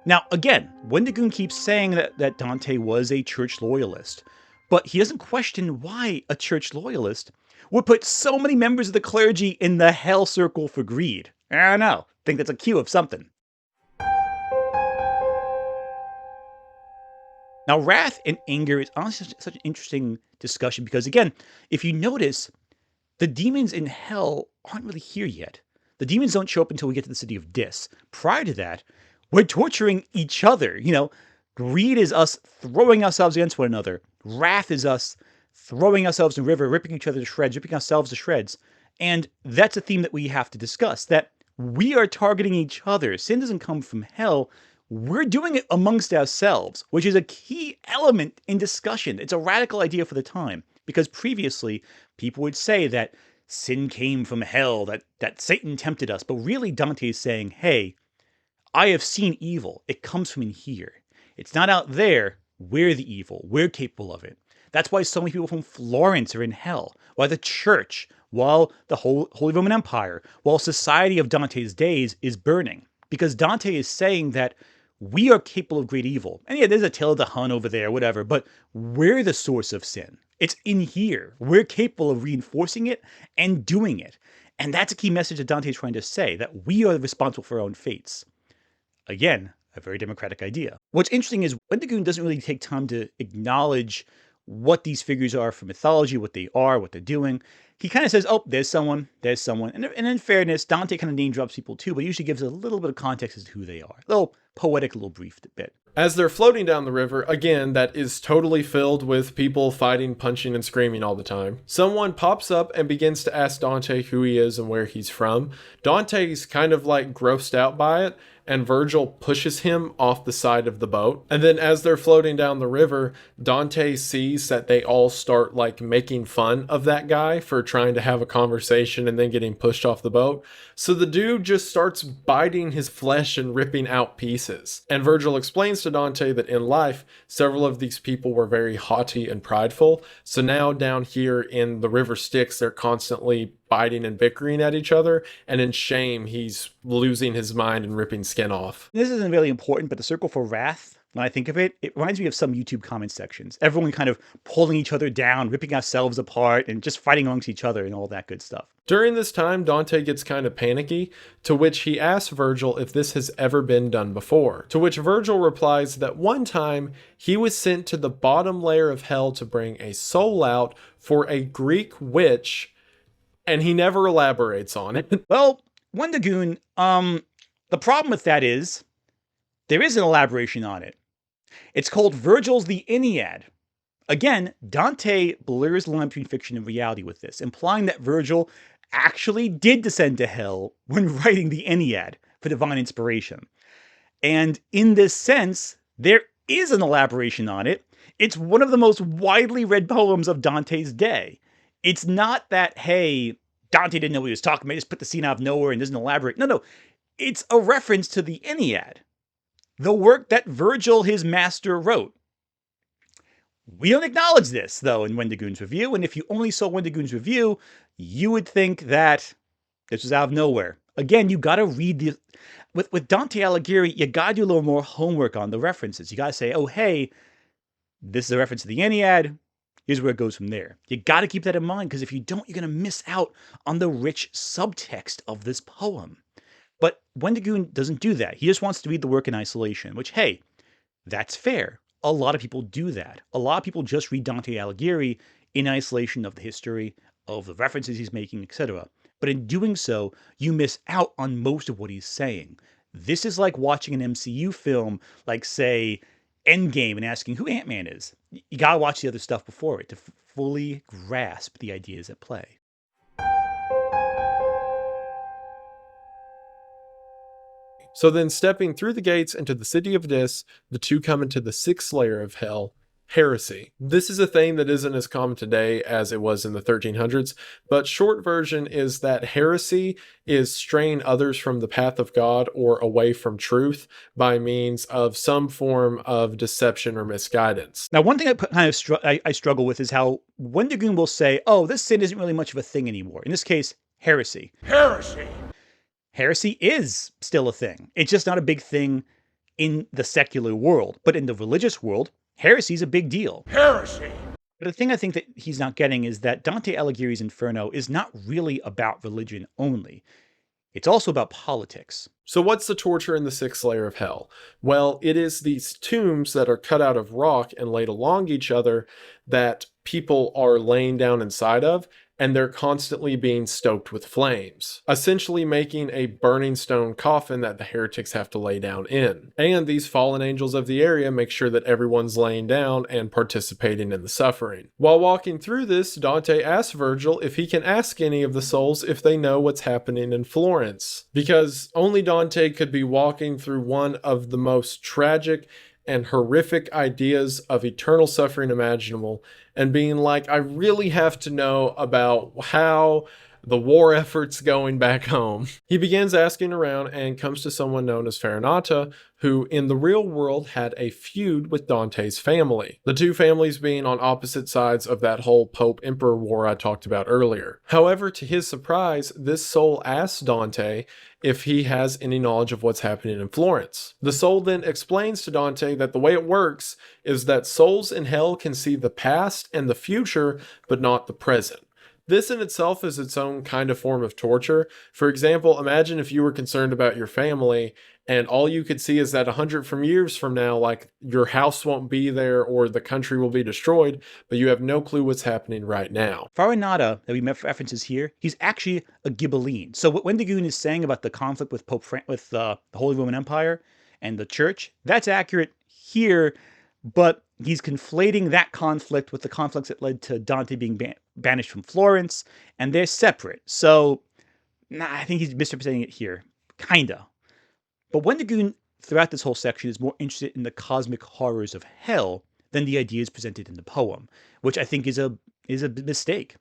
Now, again, Wendigoon keeps saying that Dante was a church loyalist, but he doesn't question why a church loyalist would put so many members of the clergy in the hell circle for greed. I don't know. I think that's a cue of something. Now, wrath and anger is honestly such an interesting discussion because, again, if you notice, the demons in hell aren't really here yet. The demons don't show up until we get to the city of Dis. Prior to that, we're torturing each other. You know, greed is us throwing ourselves against one another. Wrath is us throwing ourselves in the river, ripping each other to shreds, ripping ourselves to shreds. And that's a theme that we have to discuss, that we are targeting each other. Sin doesn't come from hell. We're doing it amongst ourselves, which is a key element in discussion. It's a radical idea for the time, because previously people would say that sin came from hell, that Satan tempted us. But really Dante is saying, hey, I have seen evil. It comes from in here. It's not out there. We're the evil. We're capable of it. That's why so many people from Florence are in hell. Why the church, while the Holy Roman Empire, while society of Dante's days is burning. Because Dante is saying that we are capable of great evil. And yeah, there's Attila the Hun over there, whatever, but we're the source of sin. It's in here. We're capable of reinforcing it and doing it. And that's a key message that Dante is trying to say, that we are responsible for our own fates. Again, a very democratic idea. What's interesting is Wendigoon doesn't really take time to acknowledge what these figures are from mythology, what they are, what they're doing. He kind of says, oh, there's someone. And in fairness, Dante kind of name drops people too, but usually gives a little bit of context as to who they are. A little poetic, a little brief bit. As they're floating down the river, again, that is totally filled with people fighting, punching, and screaming all the time, someone pops up and begins to ask Dante who he is and where he's from. Dante's kind of like grossed out by it, and Virgil pushes him off the side of the boat. And then as they're floating down the river, Dante sees that they all start like making fun of that guy for trying to have a conversation and then getting pushed off the boat. So the dude just starts biting his flesh and ripping out pieces. And Virgil explains to Dante that in life, several of these people were very haughty and prideful. So now down here in the river Styx, they're constantly biting and bickering at each other, and in shame he's losing his mind and ripping skin off. This isn't really important, but the Circle for Wrath, when I think of it, it reminds me of some YouTube comment sections. Everyone kind of pulling each other down, ripping ourselves apart, and just fighting amongst each other and all that good stuff. During this time, Dante gets kind of panicky, to which he asks Virgil if this has ever been done before. To which Virgil replies that one time he was sent to the bottom layer of hell to bring a soul out for a Greek witch, and he never elaborates on it. Well, Wendigoon, the problem with that is there is an elaboration on it. It's called Virgil's The Aeneid. Again, Dante blurs the line between fiction and reality with this, implying that Virgil actually did descend to hell when writing the Aeneid for divine inspiration. And in this sense, there is an elaboration on it. It's one of the most widely read poems of Dante's day. It's not that, hey, Dante didn't know what he was talking about, he just put the scene out of nowhere and doesn't elaborate. No. It's a reference to the Aeneid, the work that Virgil, his master, wrote. We don't acknowledge this, though, in Wendigoon's review, and if you only saw Wendigoon's review, you would think that this was out of nowhere. Again, you gotta read the... With Dante Alighieri, you gotta do a little more homework on the references. You gotta say, oh, hey, this is a reference to the Aeneid, here's where it goes from there. You got to keep that in mind, because if you don't, you're going to miss out on the rich subtext of this poem. But Wendigoon doesn't do that. He just wants to read the work in isolation, which, hey, that's fair. A lot of people do that. A lot of people just read Dante Alighieri in isolation of the history, of the references he's making, etc. But in doing so, you miss out on most of what he's saying. This is like watching an MCU film, like, say, Endgame, and asking who Ant-Man is. You gotta watch the other stuff before it to fully grasp the ideas at play. So then, stepping through the gates into the city of Dis, the two come into the sixth layer of hell, Heresy. This is a thing that isn't as common today as it was in the 1300s, but short version is that heresy is straying others from the path of God or away from truth by means of some form of deception or misguidance. Now, one thing I struggle with is how Wendigoon will say, oh, this sin isn't really much of a thing anymore. In this case, heresy. Heresy! Heresy is still a thing. It's just not a big thing in the secular world, but in the religious world, heresy is a big deal. Heresy! But the thing I think that he's not getting is that Dante Alighieri's Inferno is not really about religion only. It's also about politics. So what's the torture in the sixth layer of hell? Well, it is these tombs that are cut out of rock and laid along each other that people are laying down inside of, and they're constantly being stoked with flames, essentially making a burning stone coffin that the heretics have to lay down in. And these fallen angels of the area make sure that everyone's laying down and participating in the suffering. While walking through this, Dante asks Virgil if he can ask any of the souls if they know what's happening in Florence, because only Dante could be walking through one of the most tragic and horrific ideas of eternal suffering imaginable, and being like, I really have to know about how the war effort's going back home. He begins asking around and comes to someone known as Farinata, who in the real world had a feud with Dante's family, the two families being on opposite sides of that whole Pope-Emperor war I talked about earlier. However, to his surprise, this soul asks Dante if he has any knowledge of what's happening in Florence. The soul then explains to Dante that the way it works is that souls in hell can see the past and the future, but not the present. This in itself is its own kind of form of torture. For example, imagine if you were concerned about your family and all you could see is that 100 years from now, like your house won't be there or the country will be destroyed, but you have no clue what's happening right now. Farinata, that we references here, he's actually a Ghibelline. So what Wendigoon is saying about the conflict with the Holy Roman Empire and the Church, that's accurate here, but he's conflating that conflict with the conflicts that led to Dante being banished from Florence, and they're separate. So, I think he's misrepresenting it here. Kinda. But Wendigoon, throughout this whole section, is more interested in the cosmic horrors of hell than the ideas presented in the poem, which I think is a mistake.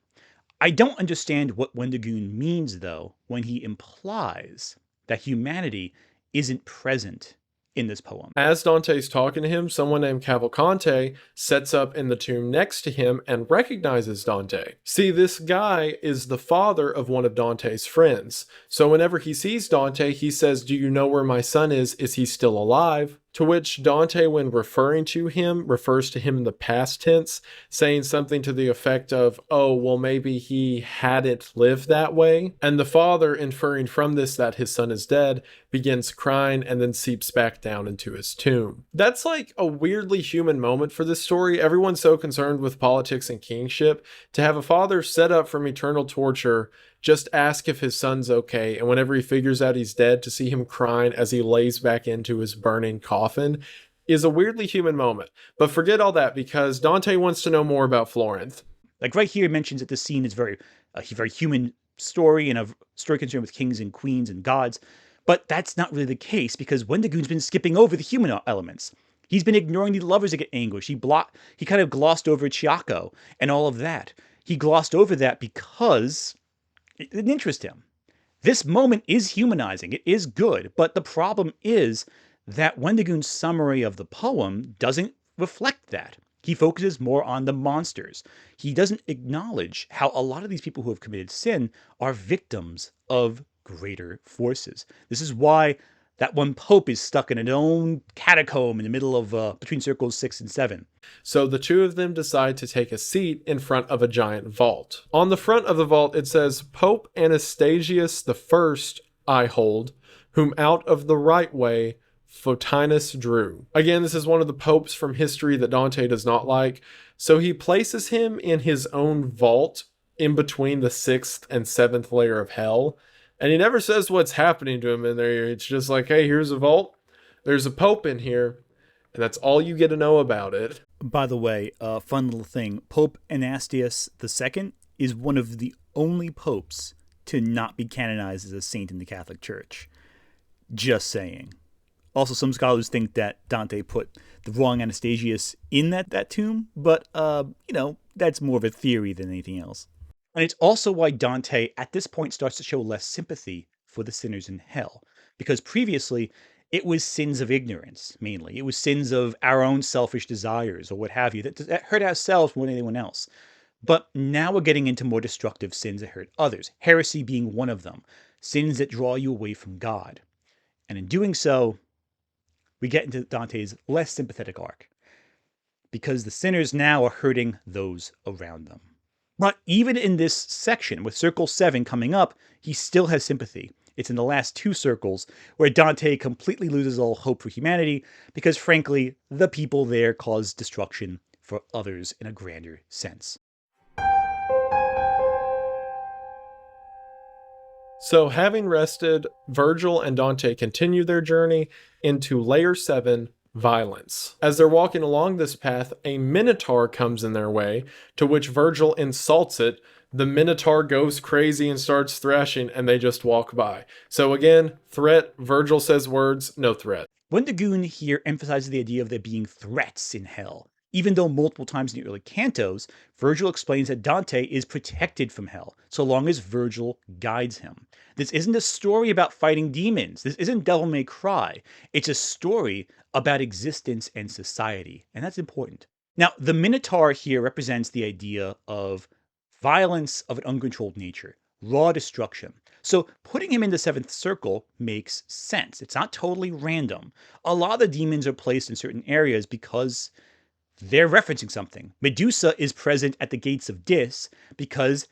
I don't understand what Wendigoon means, though, when he implies that humanity isn't present in this poem. As Dante's talking to him, someone named Cavalcante sets up in the tomb next to him and recognizes Dante. See, this guy is the father of one of Dante's friends. So whenever he sees Dante, he says, "Do you know where my son is? Is he still alive?" To which Dante, when referring to him, refers to him in the past tense, saying something to the effect of, "Oh, well, maybe he hadn't lived that way." And the father, inferring from this that his son is dead, begins crying and then seeps back down into his tomb. That's like a weirdly human moment for this story. Everyone's so concerned with politics and kingship. To have a father set up from eternal torture just ask if his son's okay, and whenever he figures out he's dead, to see him crying as he lays back into his burning coffin is a weirdly human moment. But forget all that, because Dante wants to know more about Florence. Like right here, it mentions that this scene is very human story and a story concerned with kings and queens and gods. But that's not really the case, because Wendigoon's been skipping over the human elements. He's been ignoring the lovers that get anguish. He kind of glossed over Chiaco and all of that. He glossed over that because it didn't interest him. This moment is humanizing. It is good. But the problem is that Wendigoon's summary of the poem doesn't reflect that. He focuses more on the monsters. He doesn't acknowledge how a lot of these people who have committed sin are victims of greater forces. This is why that one pope is stuck in an own catacomb in the middle of between circles 6 and 7. So the two of them decide to take a seat in front of a giant vault. On the front of the vault, it says, "Pope Anastasius I hold, whom out of the right way Photinus drew." Again, this is one of the popes from history that Dante does not like. So he places him in his own vault in between the 6th and 7th layer of hell. And he never says what's happening to him in there. It's just like, hey, here's a vault. There's a pope in here. And that's all you get to know about it. By the way, fun little thing. Pope Anastasius II is one of the only popes to not be canonized as a saint in the Catholic Church. Just saying. Also, some scholars think that Dante put the wrong Anastasius in that tomb. But, that's more of a theory than anything else. And it's also why Dante, at this point, starts to show less sympathy for the sinners in hell. Because previously, it was sins of ignorance, mainly. It was sins of our own selfish desires, or what have you, that hurt ourselves more than anyone else. But now we're getting into more destructive sins that hurt others. Heresy being one of them. Sins that draw you away from God. And in doing so, we get into Dante's less sympathetic arc. Because the sinners now are hurting those around them. But even in this section, with Circle 7 coming up, he still has sympathy. It's in the last 2 circles where Dante completely loses all hope for humanity because, frankly, the people there cause destruction for others in a grander sense. So having rested, Virgil and Dante continue their journey into Layer 7, Violence. As they're walking along this path, a minotaur comes in their way, to which Virgil insults it. The minotaur goes crazy and starts thrashing, and they just walk by. So again, threat, Virgil says words, no threat. Wendigoon here emphasizes the idea of there being threats in hell. Even though multiple times in the early cantos, Virgil explains that Dante is protected from hell, so long as Virgil guides him. This isn't a story about fighting demons. This isn't Devil May Cry. It's a story about existence and society, and that's important. Now, the Minotaur here represents the idea of violence of an uncontrolled nature, raw destruction. So putting him in the 7th circle makes sense. It's not totally random. A lot of the demons are placed in certain areas because they're referencing something. Medusa is present at the gates of Dis because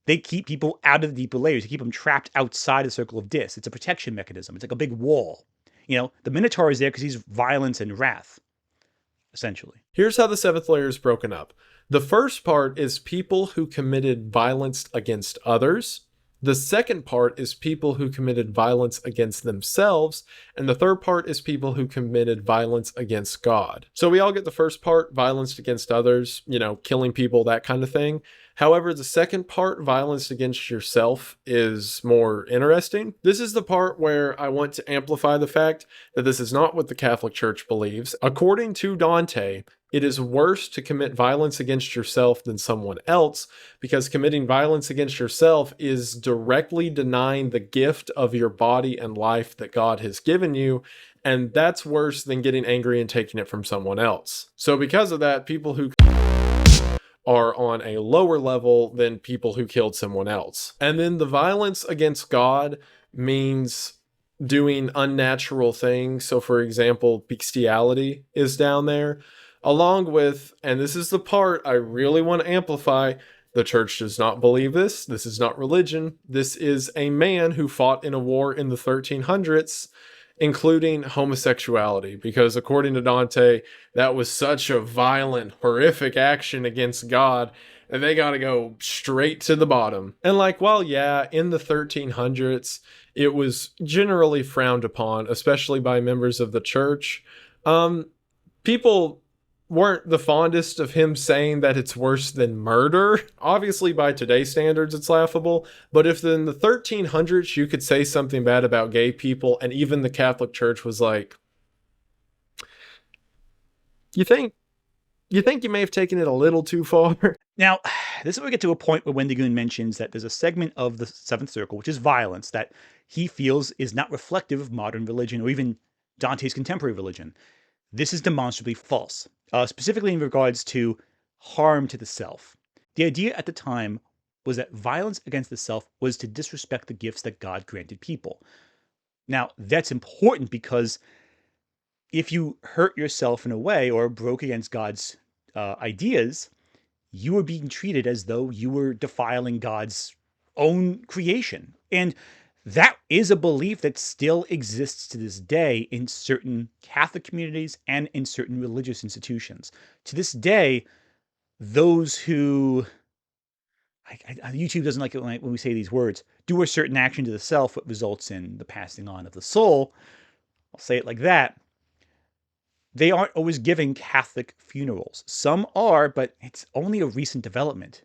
they keep people out of the deeper layers. They keep them trapped outside the circle of Dis. It's a protection mechanism. It's like a big wall. The Minotaur is there because he's violence and wrath, essentially. Here's how the 7th layer is broken up. The first part is people who committed violence against others. The second part is people who committed violence against themselves, and the third part is people who committed violence against God. So we all get the first part, violence against others, killing people, that kind of thing. However, the second part, violence against yourself, is more interesting. This is the part where I want to amplify the fact that this is not what the Catholic Church believes. According to Dante, it is worse to commit violence against yourself than someone else, because committing violence against yourself is directly denying the gift of your body and life that God has given you, and that's worse than getting angry and taking it from someone else. So because of that, people who are on a lower level than people who killed someone else. And then the violence against God means doing unnatural things. So for example, bestiality is down there, along with, and this is the part I really want to amplify, the church does not believe this. This is not religion. This is a man who fought in a war in the 1300s, including homosexuality, because according to Dante, that was such a violent, horrific action against God, and they got to go straight to the bottom. And while in the 1300s, it was generally frowned upon, especially by members of the church, people weren't the fondest of him saying that it's worse than murder. Obviously, by today's standards, it's laughable. But if in the 1300s you could say something bad about gay people, and even the Catholic Church was like, you think you may have taken it a little too far? Now, this is where we get to a point where Wendigoon mentions that there's a segment of the Seventh Circle, which is violence, that he feels is not reflective of modern religion or even Dante's contemporary religion. This is demonstrably false, specifically in regards to harm to the self. The idea at the time was that violence against the self was to disrespect the gifts that God granted people. Now, that's important because if you hurt yourself in a way or broke against God's ideas, you were being treated as though you were defiling God's own creation. And that is a belief that still exists to this day in certain Catholic communities and in certain religious institutions. To this day, those who, YouTube doesn't like it when we say these words, do a certain action to the self that results in the passing on of the soul. I'll say it like that. They aren't always giving Catholic funerals. Some are, but it's only a recent development.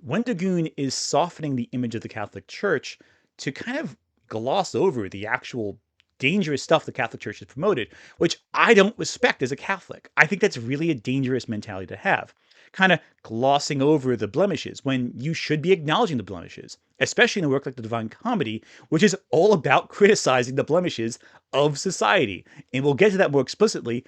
Wendigoon is softening the image of the Catholic Church to kind of gloss over the actual dangerous stuff the Catholic Church has promoted, which I don't respect as a Catholic. I think that's really a dangerous mentality to have. Kind of glossing over the blemishes when you should be acknowledging the blemishes, especially in a work like the Divine Comedy, which is all about criticizing the blemishes of society. And we'll get to that more explicitly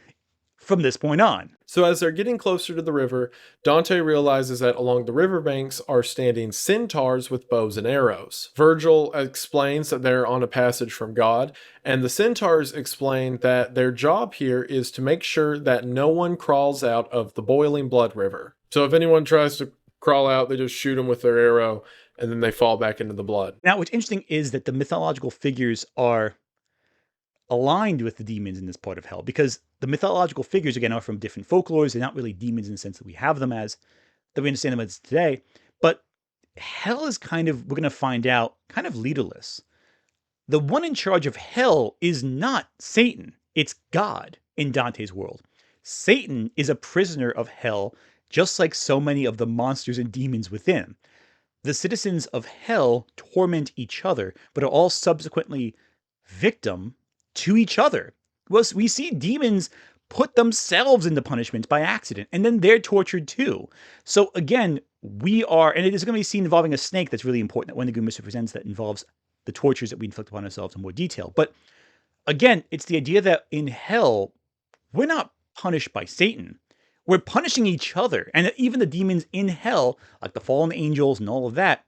from this point on. So as they're getting closer to the river, Dante realizes that along the riverbanks are standing centaurs with bows and arrows. Virgil explains that they're on a passage from God, and the centaurs explain that their job here is to make sure that no one crawls out of the boiling blood river. So if anyone tries to crawl out, they just shoot them with their arrow, and then they fall back into the blood. Now, what's interesting is that the mythological figures are aligned with the demons in this part of hell, because the mythological figures, again, are from different folklores. They're not really demons in the sense that we have them as, that we understand them as today. But hell is kind of, we're going to find out, kind of leaderless. The one in charge of hell is not Satan. It's God in Dante's world. Satan is a prisoner of hell, just like so many of the monsters and demons within. The citizens of hell torment each other, but are all subsequently victim to each other. Well, we see demons put themselves into punishment by accident, and then they're tortured too. So again, we are, and it is going to be seen involving a snake that's really important that Wendigoon misrepresents, that involves the tortures that we inflict upon ourselves in more detail. But again, it's the idea that in hell, we're not punished by Satan. We're punishing each other. And even the demons in hell, like the fallen angels and all of that,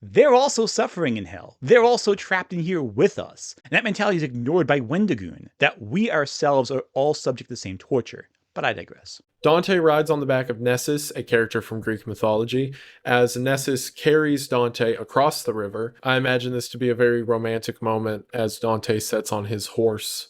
they're also suffering in hell. They're also trapped in here with us. And that mentality is ignored by Wendigoon, that we ourselves are all subject to the same torture. But I digress. Dante rides on the back of Nessus, a character from Greek mythology, as Nessus carries Dante across the river. I imagine this to be a very romantic moment as Dante sets on his horse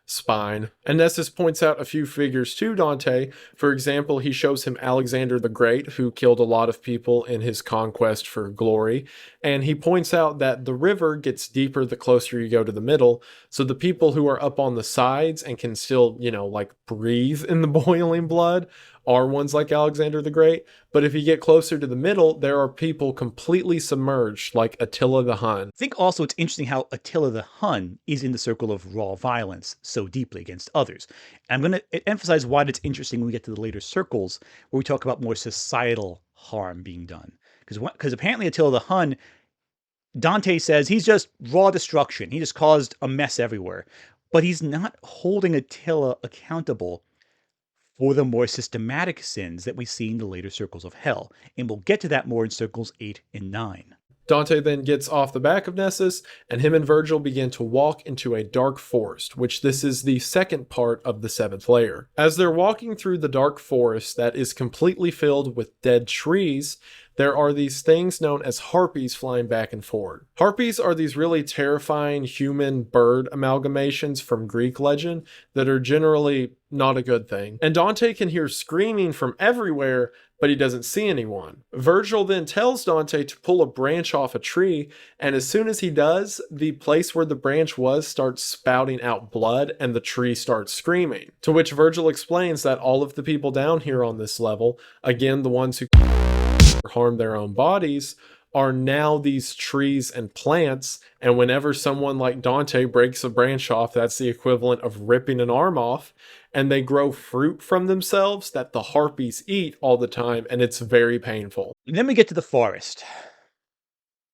spine. And Nessus points out a few figures to Dante. For example, he shows him Alexander the Great, who killed a lot of people in his conquest for glory. And he points out that the river gets deeper the closer you go to the middle. So the people who are up on the sides and can still, like breathe in the boiling blood are ones like Alexander the Great. But if you get closer to the middle, there are people completely submerged, like Attila the Hun. I think also it's interesting how Attila the Hun is in the circle of raw violence so deeply against others. And I'm going to emphasize why that's interesting when we get to the later circles, where we talk about more societal harm being done. Because apparently Attila the Hun, Dante says he's just raw destruction. He just caused a mess everywhere. But he's not holding Attila accountable for the more systematic sins that we see in the later circles of hell. And we'll get to that more in circles 8 and 9. Dante then gets off the back of Nessus, and him and Virgil begin to walk into a dark forest, which this is the second part of the 7th layer. As they're walking through the dark forest that is completely filled with dead trees, there are these things known as harpies flying back and forward. Harpies are these really terrifying human-bird amalgamations from Greek legend that are generally not a good thing. And Dante can hear screaming from everywhere, but he doesn't see anyone. Virgil then tells Dante to pull a branch off a tree, and as soon as he does, the place where the branch was starts spouting out blood and the tree starts screaming. To which Virgil explains that all of the people down here on this level, again the ones who harm their own bodies, are now these trees and plants, and whenever someone like Dante breaks a branch off, that's the equivalent of ripping an arm off, and they grow fruit from themselves that the harpies eat all the time, and it's very painful. And then we get to the forest,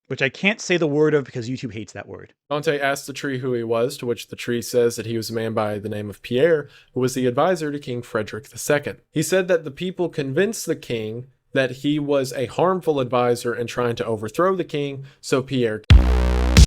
which I can't say the word of because YouTube hates that word. Dante asks the tree who he was, to which the tree says that he was a man by the name of Pierre, who was the advisor to King Frederick II. He said that the people convinced the king that he was a harmful advisor and trying to overthrow the king, so Pierre.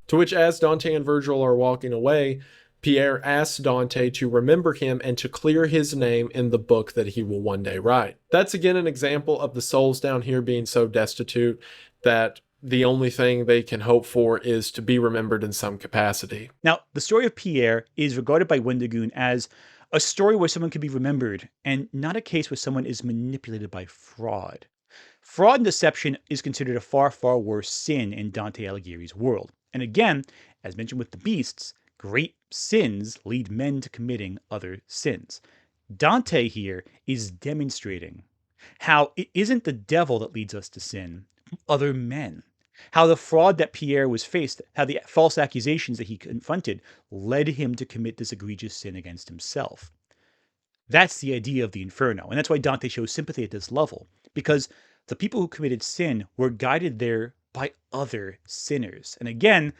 To which, as Dante and Virgil are walking away, Pierre asks Dante to remember him and to clear his name in the book that he will one day write. That's again an example of the souls down here being so destitute that the only thing they can hope for is to be remembered in some capacity. Now, the story of Pierre is regarded by Wendigoon as a story where someone can be remembered and not a case where someone is manipulated by fraud. Fraud and deception is considered a far, far worse sin in Dante Aligheri's world. And again, as mentioned with the beasts, great sins lead men to committing other sins. Dante here is demonstrating how it isn't the devil that leads us to sin, other men. How the fraud that Pierre was faced, how the false accusations that he confronted led him to commit this egregious sin against himself. That's the idea of the Inferno, and that's why Dante shows sympathy at this level, because the people who committed sin were guided there by other sinners. And again,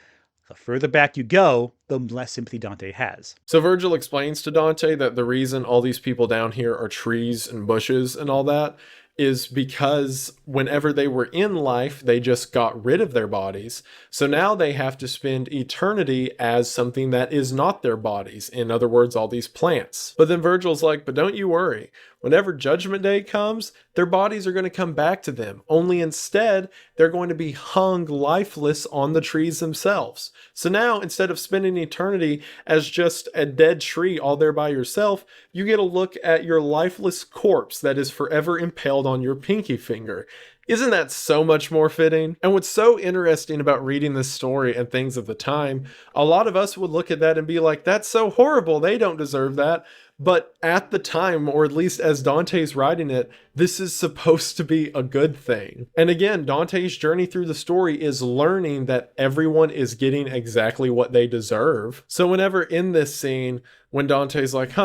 the further back you go, the less sympathy Dante has. So Virgil explains to Dante that the reason all these people down here are trees and bushes and all that is because whenever they were in life, they just got rid of their bodies. So now they have to spend eternity as something that is not their bodies. In other words, all these plants. But then Virgil's like, but don't you worry. Whenever Judgment Day comes, their bodies are going to come back to them. Only instead, they're going to be hung lifeless on the trees themselves. So now, instead of spending eternity as just a dead tree all there by yourself, you get a look at your lifeless corpse that is forever impaled on your pinky finger. Isn't that so much more fitting? And what's so interesting about reading this story and things of the time, a lot of us would look at that and be like, that's so horrible, they don't deserve that. But at the time, or at least as Dante's writing it, this is supposed to be a good thing. And again, Dante's journey through the story is learning that everyone is getting exactly what they deserve. So whenever in this scene, when Dante's like,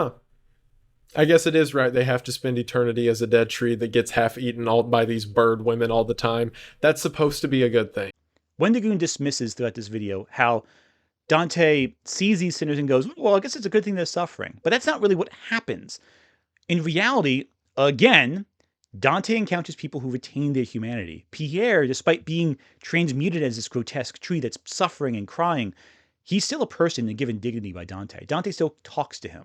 I guess it is right, they have to spend eternity as a dead tree that gets half eaten all by these bird women all the time, that's supposed to be a good thing. Wendigoon dismisses throughout this video how Dante sees these sinners and goes, well, I guess it's a good thing they're suffering. But that's not really what happens. In reality, again, Dante encounters people who retain their humanity. Pierre, despite being transmuted as this grotesque tree that's suffering and crying, he's still a person and given dignity by Dante. Dante still talks to him.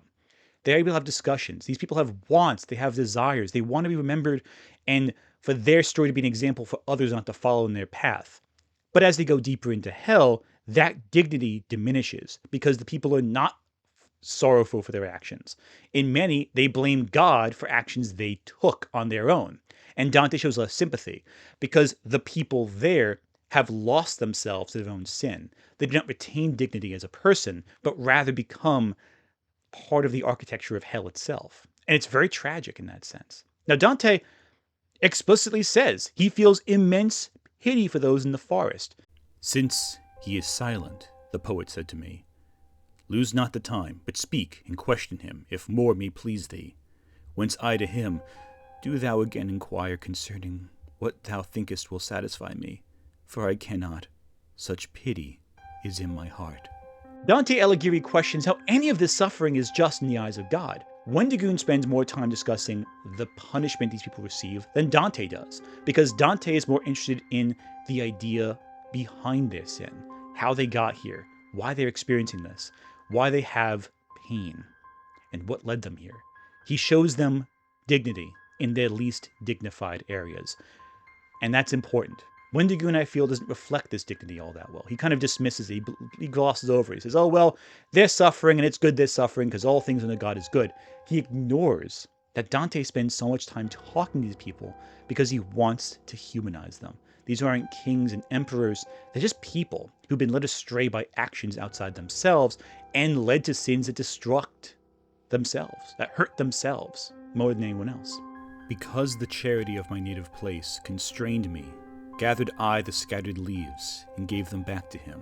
They're able to have discussions. These people have wants. They have desires. They want to be remembered and for their story to be an example for others not to follow in their path. But as they go deeper into hell, that dignity diminishes because the people are not sorrowful for their actions. In many, they blame God for actions they took on their own. And Dante shows less sympathy because the people there have lost themselves to their own sin. They do not retain dignity as a person, but rather become part of the architecture of hell itself. And it's very tragic in that sense. Now, Dante explicitly says he feels immense pity for those in the forest. Since he is silent, the poet said to me, lose not the time, but speak and question him, if more may please thee. Whence I to him, do thou again inquire concerning what thou thinkest will satisfy me, for I cannot, such pity is in my heart. Dante Alighieri questions how any of this suffering is just in the eyes of God. Wendigoon spends more time discussing the punishment these people receive than Dante does, because Dante is more interested in the idea behind their sin, how they got here, why they're experiencing this, why they have pain, and what led them here. He shows them dignity in their least dignified areas, and that's important. Wendigoon, I feel, doesn't reflect this dignity all that well. He kind of dismisses it. He glosses over it. He says, oh, well, they're suffering, and it's good they're suffering because all things under God is good. He ignores that Dante spends so much time talking to these people because he wants to humanize them. These aren't kings and emperors. They're just people who've been led astray by actions outside themselves and led to sins that destruct themselves, that hurt themselves more than anyone else. Because the charity of my native place constrained me, gathered I the scattered leaves and gave them back to him,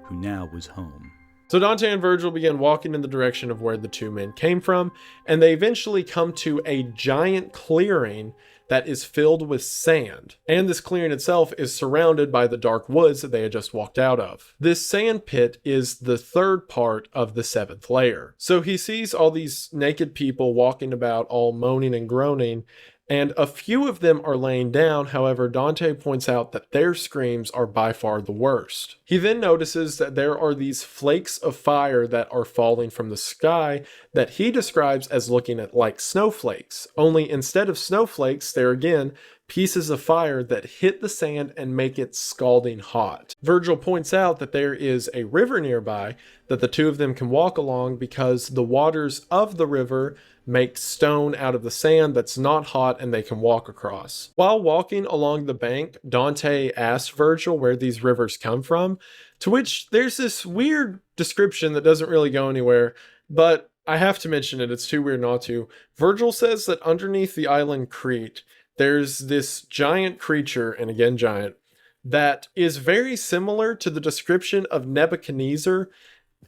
who now was home. So Dante and Virgil begin walking in the direction of where the two men came from, and they eventually come to a giant clearing that is filled with sand. And this clearing itself is surrounded by the dark woods that they had just walked out of. This sand pit is the third part of the seventh layer. So he sees all these naked people walking about, all moaning and groaning, and a few of them are laying down. However, Dante points out that their screams are by far the worst. He then notices that there are these flakes of fire that are falling from the sky that he describes as looking like snowflakes. Only instead of snowflakes, they're again pieces of fire that hit the sand and make it scalding hot. Virgil points out that there is a river nearby that the two of them can walk along because the waters of the river make stone out of the sand that's not hot and they can walk across. While walking along the bank, Dante asks Virgil where these rivers come from, to which there's this weird description that doesn't really go anywhere, but I have to mention it, it's too weird not to. Virgil says that underneath the island Crete, there's this giant creature, and again giant, that is very similar to the description of Nebuchadnezzar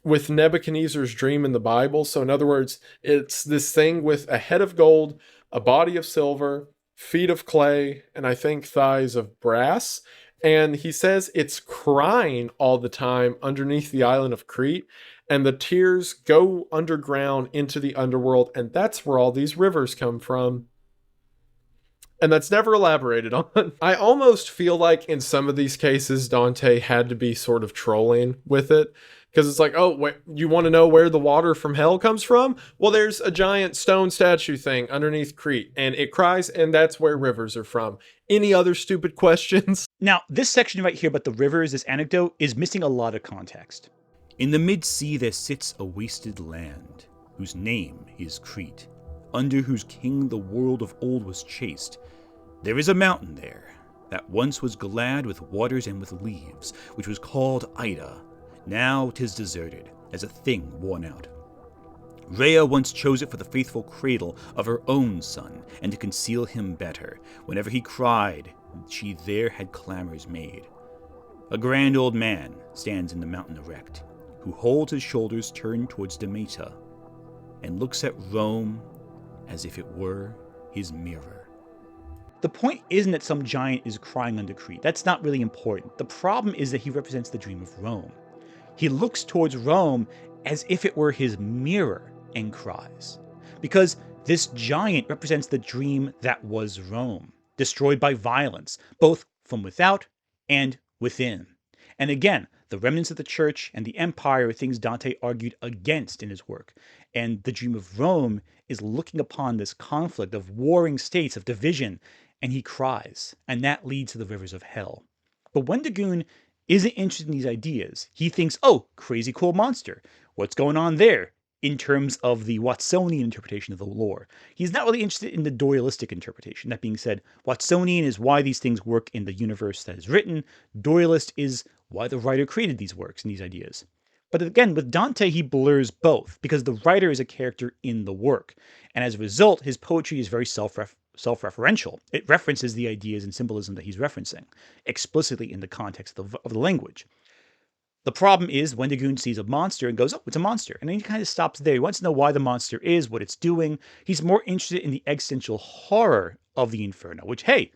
with Nebuchadnezzar's dream in the Bible. So in other words, it's this thing with a head of gold, a body of silver, feet of clay, and I think thighs of brass. And he says it's crying all the time underneath the island of Crete, and the tears go underground into the underworld, and that's where all these rivers come from. And that's never elaborated on. I almost feel like in some of these cases, Dante had to be sort of trolling with it. Because it's like, oh, you want to know where the water from hell comes from? Well, there's a giant stone statue thing underneath Crete, and it cries, and that's where rivers are from. Any other stupid questions? Now, this section right here about the rivers, this anecdote, is missing a lot of context. In the mid-sea there sits a wasted land, whose name is Crete, under whose king the world of old was chased. There is a mountain there, that once was glad with waters and with leaves, which was called Ida. Now 'tis deserted, as a thing worn out. Rhea once chose it for the faithful cradle of her own son, and to conceal him better. Whenever he cried, she there had clamors made. A grand old man stands in the mountain erect, who holds his shoulders turned towards Demeter, and looks at Rome as if it were his mirror. The point isn't that some giant is crying under Crete. That's not really important. The problem is that he represents the dream of Rome. He looks towards Rome as if it were his mirror and cries. Because this giant represents the dream that was Rome, destroyed by violence, both from without and within. And again, the remnants of the church and the empire are things Dante argued against in his work. And the dream of Rome is looking upon this conflict of warring states, of division, and he cries. And that leads to the rivers of hell. But Wendigoon isn't interested in these ideas. He thinks, oh, crazy cool monster. What's going on there? in terms of the Watsonian interpretation of the lore. He's not really interested in the Doyalistic interpretation. That being said, Watsonian is why these things work in the universe that is written. Doyalist is why the writer created these works and these ideas. But again, with Dante, he blurs both, because the writer is a character in the work. And as a result, his poetry is very self-referential. It references the ideas and symbolism that he's referencing, explicitly in the context of the language. The problem is Wendigoon sees a monster and goes, oh, it's a monster. And then he kind of stops there. He wants to know why the monster is, what it's doing. He's more interested in the existential horror of the Inferno, which, hey,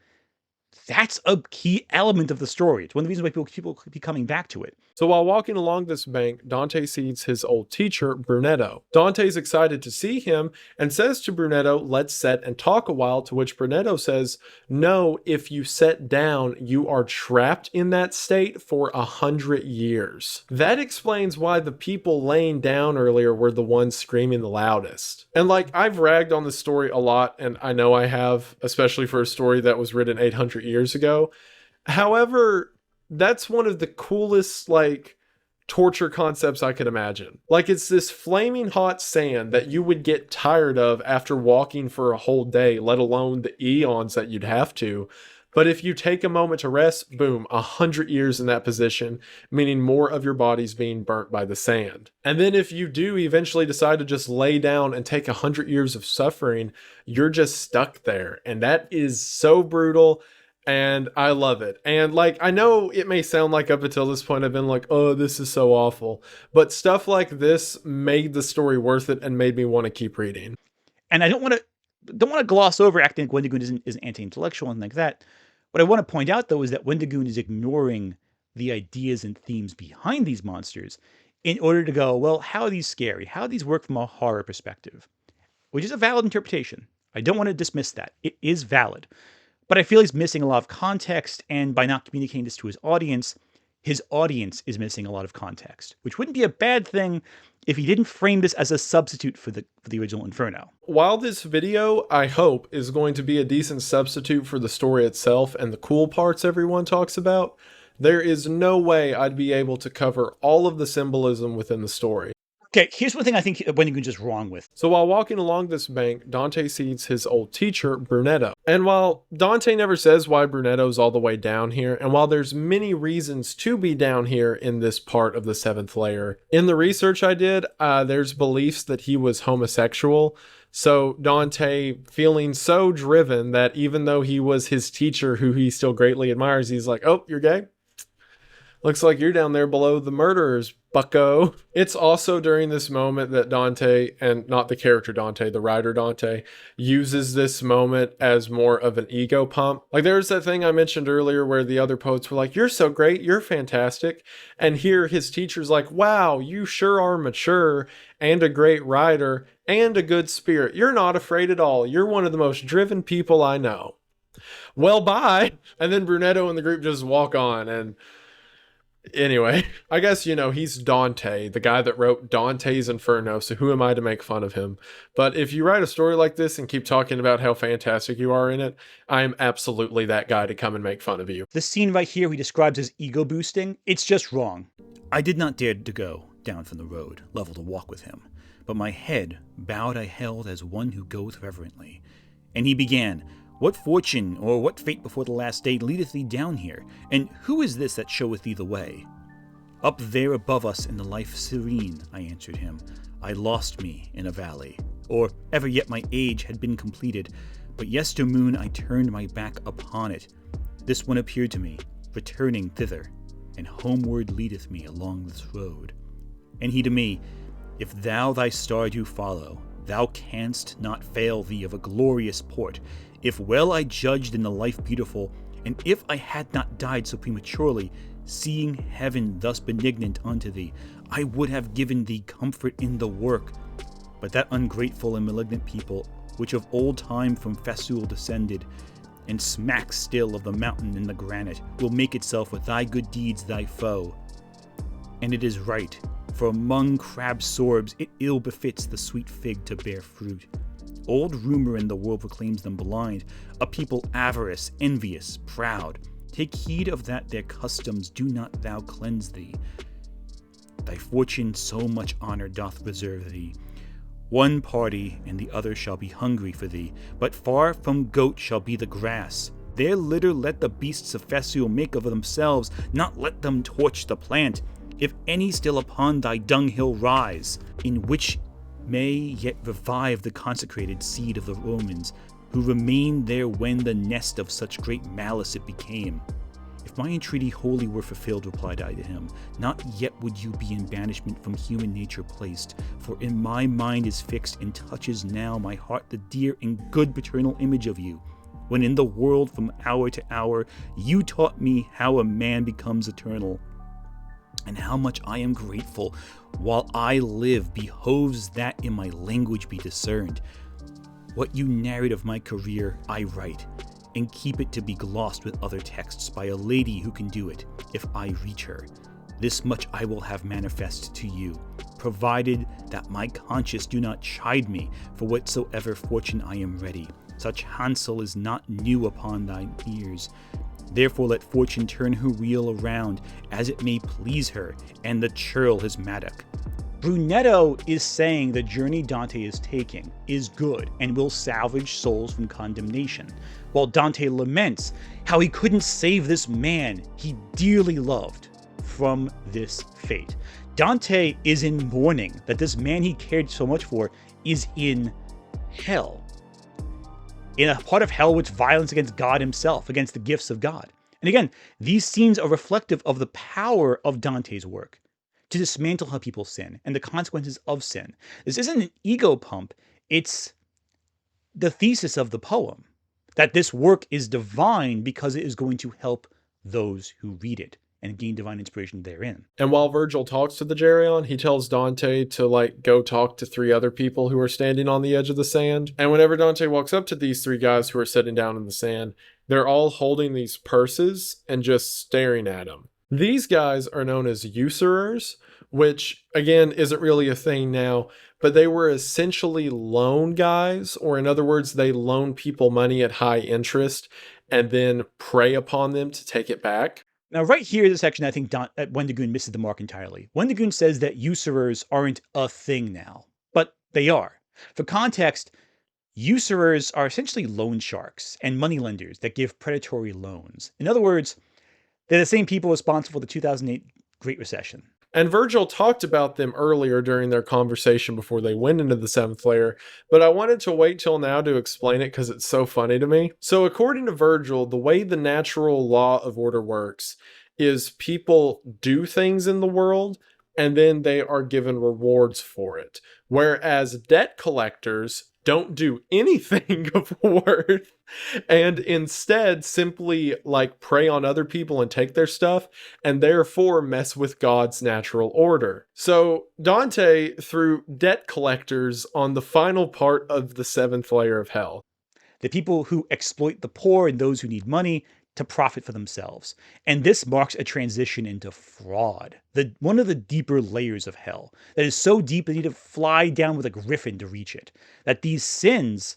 that's a key element of the story. It's one of the reasons why people keep coming back to it. So while walking along this bank, Dante sees his old teacher, Brunetto. Dante's excited to see him and says to Brunetto, let's sit and talk a while, to which Brunetto says, no, if you sit down, you are trapped in that state for 100 years. That explains why the people laying down earlier were the ones screaming the loudest. And like, I've ragged on this story a lot, and I know I have, especially for a story that was written 800 years ago. However, that's one of the coolest, like, torture concepts I could imagine. Like, it's this flaming hot sand that you would get tired of after walking for a whole day, let alone the eons that you'd have to. But if you take a moment to rest, boom, 100 years in that position, meaning more of your body's being burnt by the sand. And then if you do eventually decide to just lay down and take 100 years of suffering, you're just stuck there. And that is so brutal. And I love it. And like, I know it may sound like up until this point I've been like, oh, this is so awful. But stuff like this made the story worth it and made me want to keep reading. And I don't want to gloss over acting like Wendigoon is anti-intellectual and like that. What I want to point out, though, is that Wendigoon is ignoring the ideas and themes behind these monsters in order to go, well, how are these scary? How do these work from a horror perspective? Which is a valid interpretation. I don't want to dismiss that. It is valid. But I feel he's missing a lot of context, and by not communicating this to his audience is missing a lot of context, which wouldn't be a bad thing if he didn't frame this as a substitute for the original Inferno. While this video, I hope, is going to be a decent substitute for the story itself and the cool parts everyone talks about, there is no way I'd be able to cover all of the symbolism within the story. Okay, here's one thing I think Wendigoon's just wrong with. So while walking along this bank, Dante sees his old teacher, Brunetto. And while Dante never says why Brunetto's all the way down here, and while there's many reasons to be down here in this part of the 7th layer, in the research I did, there's beliefs that he was homosexual. So Dante, feeling so driven that even though he was his teacher who he still greatly admires, he's like, oh, you're gay? Looks like you're down there below the murderers, bucko. It's also during this moment that Dante, and not the character Dante, the writer Dante, uses this moment as more of an ego pump. Like there's that thing I mentioned earlier where the other poets were like, you're so great, you're fantastic. And here his teacher's like, wow, you sure are mature and a great writer and a good spirit. You're not afraid at all. You're one of the most driven people I know. Well, bye. And then Brunetto and the group just walk on. And anyway, I guess, you know, he's Dante, the guy that wrote Dante's Inferno, so who am I to make fun of him? But if you write a story like this and keep talking about how fantastic you are in it, I am absolutely that guy to come and make fun of you. The scene right here he describes as ego boosting, it's just wrong. I did not dare to go down from the road, level to walk with him, but my head bowed I held as one who goeth reverently. And he began, what fortune or what fate before the last day leadeth thee down here? And who is this that showeth thee the way? Up there above us in the life serene, I answered him, I lost me in a valley, or ever yet my age had been completed, but yestermoon I turned my back upon it. This one appeared to me, returning thither, and homeward leadeth me along this road. And he to me, if thou thy star do follow, thou canst not fail thee of a glorious port, if well I judged in the life beautiful, and if I had not died so prematurely, seeing heaven thus benignant unto thee, I would have given thee comfort in the work. But that ungrateful and malignant people, which of old time from Fasul descended, and smacks still of the mountain and the granite, will make itself with thy good deeds thy foe. And it is right, for among crab sorbs it ill befits the sweet fig to bear fruit. Old rumor in the world proclaims them blind, a people avarice, envious, proud. Take heed of that their customs do not thou cleanse thee. Thy fortune so much honor doth reserve thee. One party and the other shall be hungry for thee, but far from goat shall be the grass. Their litter let the beasts of Fesio make of themselves, not let them torch the plant. If any still upon thy dunghill rise, in which may yet revive the consecrated seed of the Romans, who remained there when the nest of such great malice it became. If my entreaty wholly were fulfilled, replied I to him, not yet would you be in banishment from human nature placed, for in my mind is fixed and touches now my heart the dear and good paternal image of you, when in the world from hour to hour you taught me how a man becomes eternal. And how much I am grateful. While I live, behoves that in my language be discerned. What you narrate of my career, I write, and keep it to be glossed with other texts by a lady who can do it, if I reach her. This much I will have manifest to you, provided that my conscience do not chide me, for whatsoever fortune I am ready. Such hansel is not new upon thine ears. Therefore let fortune turn her wheel around, as it may please her, and the churl his mattock. Brunetto is saying the journey Dante is taking is good and will salvage souls from condemnation, while Dante laments how he couldn't save this man he dearly loved from this fate. Dante is in mourning that this man he cared so much for is in hell. In a part of hell with violence against God himself, against the gifts of God. And again, these scenes are reflective of the power of Dante's work to dismantle how people sin and the consequences of sin. This isn't an ego pump, it's the thesis of the poem, that this work is divine because it is going to help those who read it and gain divine inspiration therein. And while Virgil talks to the Geryon, he tells Dante to go talk to 3 other people who are standing on the edge of the sand. And whenever Dante walks up to these 3 guys who are sitting down in the sand, they're all holding these purses and just staring at him. These guys are known as usurers, which again isn't really a thing now, but they were essentially loan guys, or in other words, they loan people money at high interest and then prey upon them to take it back. Now, right here is a section I think Wendigoon misses the mark entirely. Wendigoon says that usurers aren't a thing now, but they are. For context, usurers are essentially loan sharks and moneylenders that give predatory loans. In other words, they're the same people responsible for the 2008 Great Recession. And Virgil talked about them earlier during their conversation before they went into the 7th layer, but I wanted to wait till now to explain it because it's so funny to me. So according to Virgil, the way the natural law of order works is people do things in the world and then they are given rewards for it. Whereas debt collectors don't do anything of worth and instead simply prey on other people and take their stuff and therefore mess with God's natural order. So Dante threw debt collectors on the final part of the 7th layer of hell. The people who exploit the poor and those who need money to profit for themselves. And this marks a transition into fraud, one of the deeper layers of hell, that is so deep that you need to fly down with a griffin to reach it. That these sins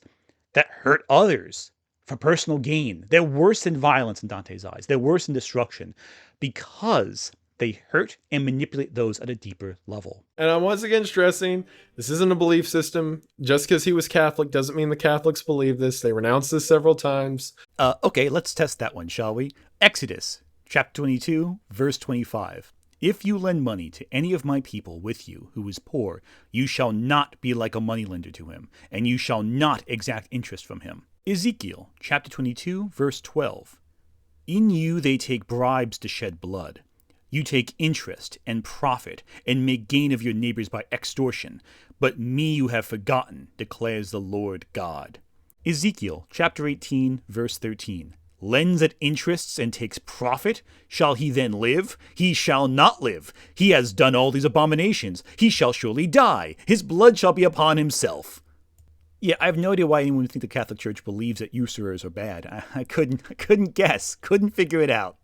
that hurt others for personal gain, they're worse than violence in Dante's eyes. They're worse than destruction because they hurt and manipulate those at a deeper level. And I'm once again stressing, this isn't a belief system. Just because he was Catholic doesn't mean the Catholics believe this. They renounced this several times. Okay, let's test that one, shall we? Exodus, chapter 22, verse 25. If you lend money to any of my people with you who is poor, you shall not be like a moneylender to him, and you shall not exact interest from him. Ezekiel, chapter 22, verse 12. In you they take bribes to shed blood. You take interest and profit and make gain of your neighbors by extortion, but me you have forgotten, declares the Lord God. Ezekiel chapter 18, verse 13. Lends at interests and takes profit? Shall he then live? He shall not live. He has done all these abominations. He shall surely die. His blood shall be upon himself. Yeah, I have no idea why anyone would think the Catholic Church believes that usurers are bad. I couldn't guess. Couldn't figure it out.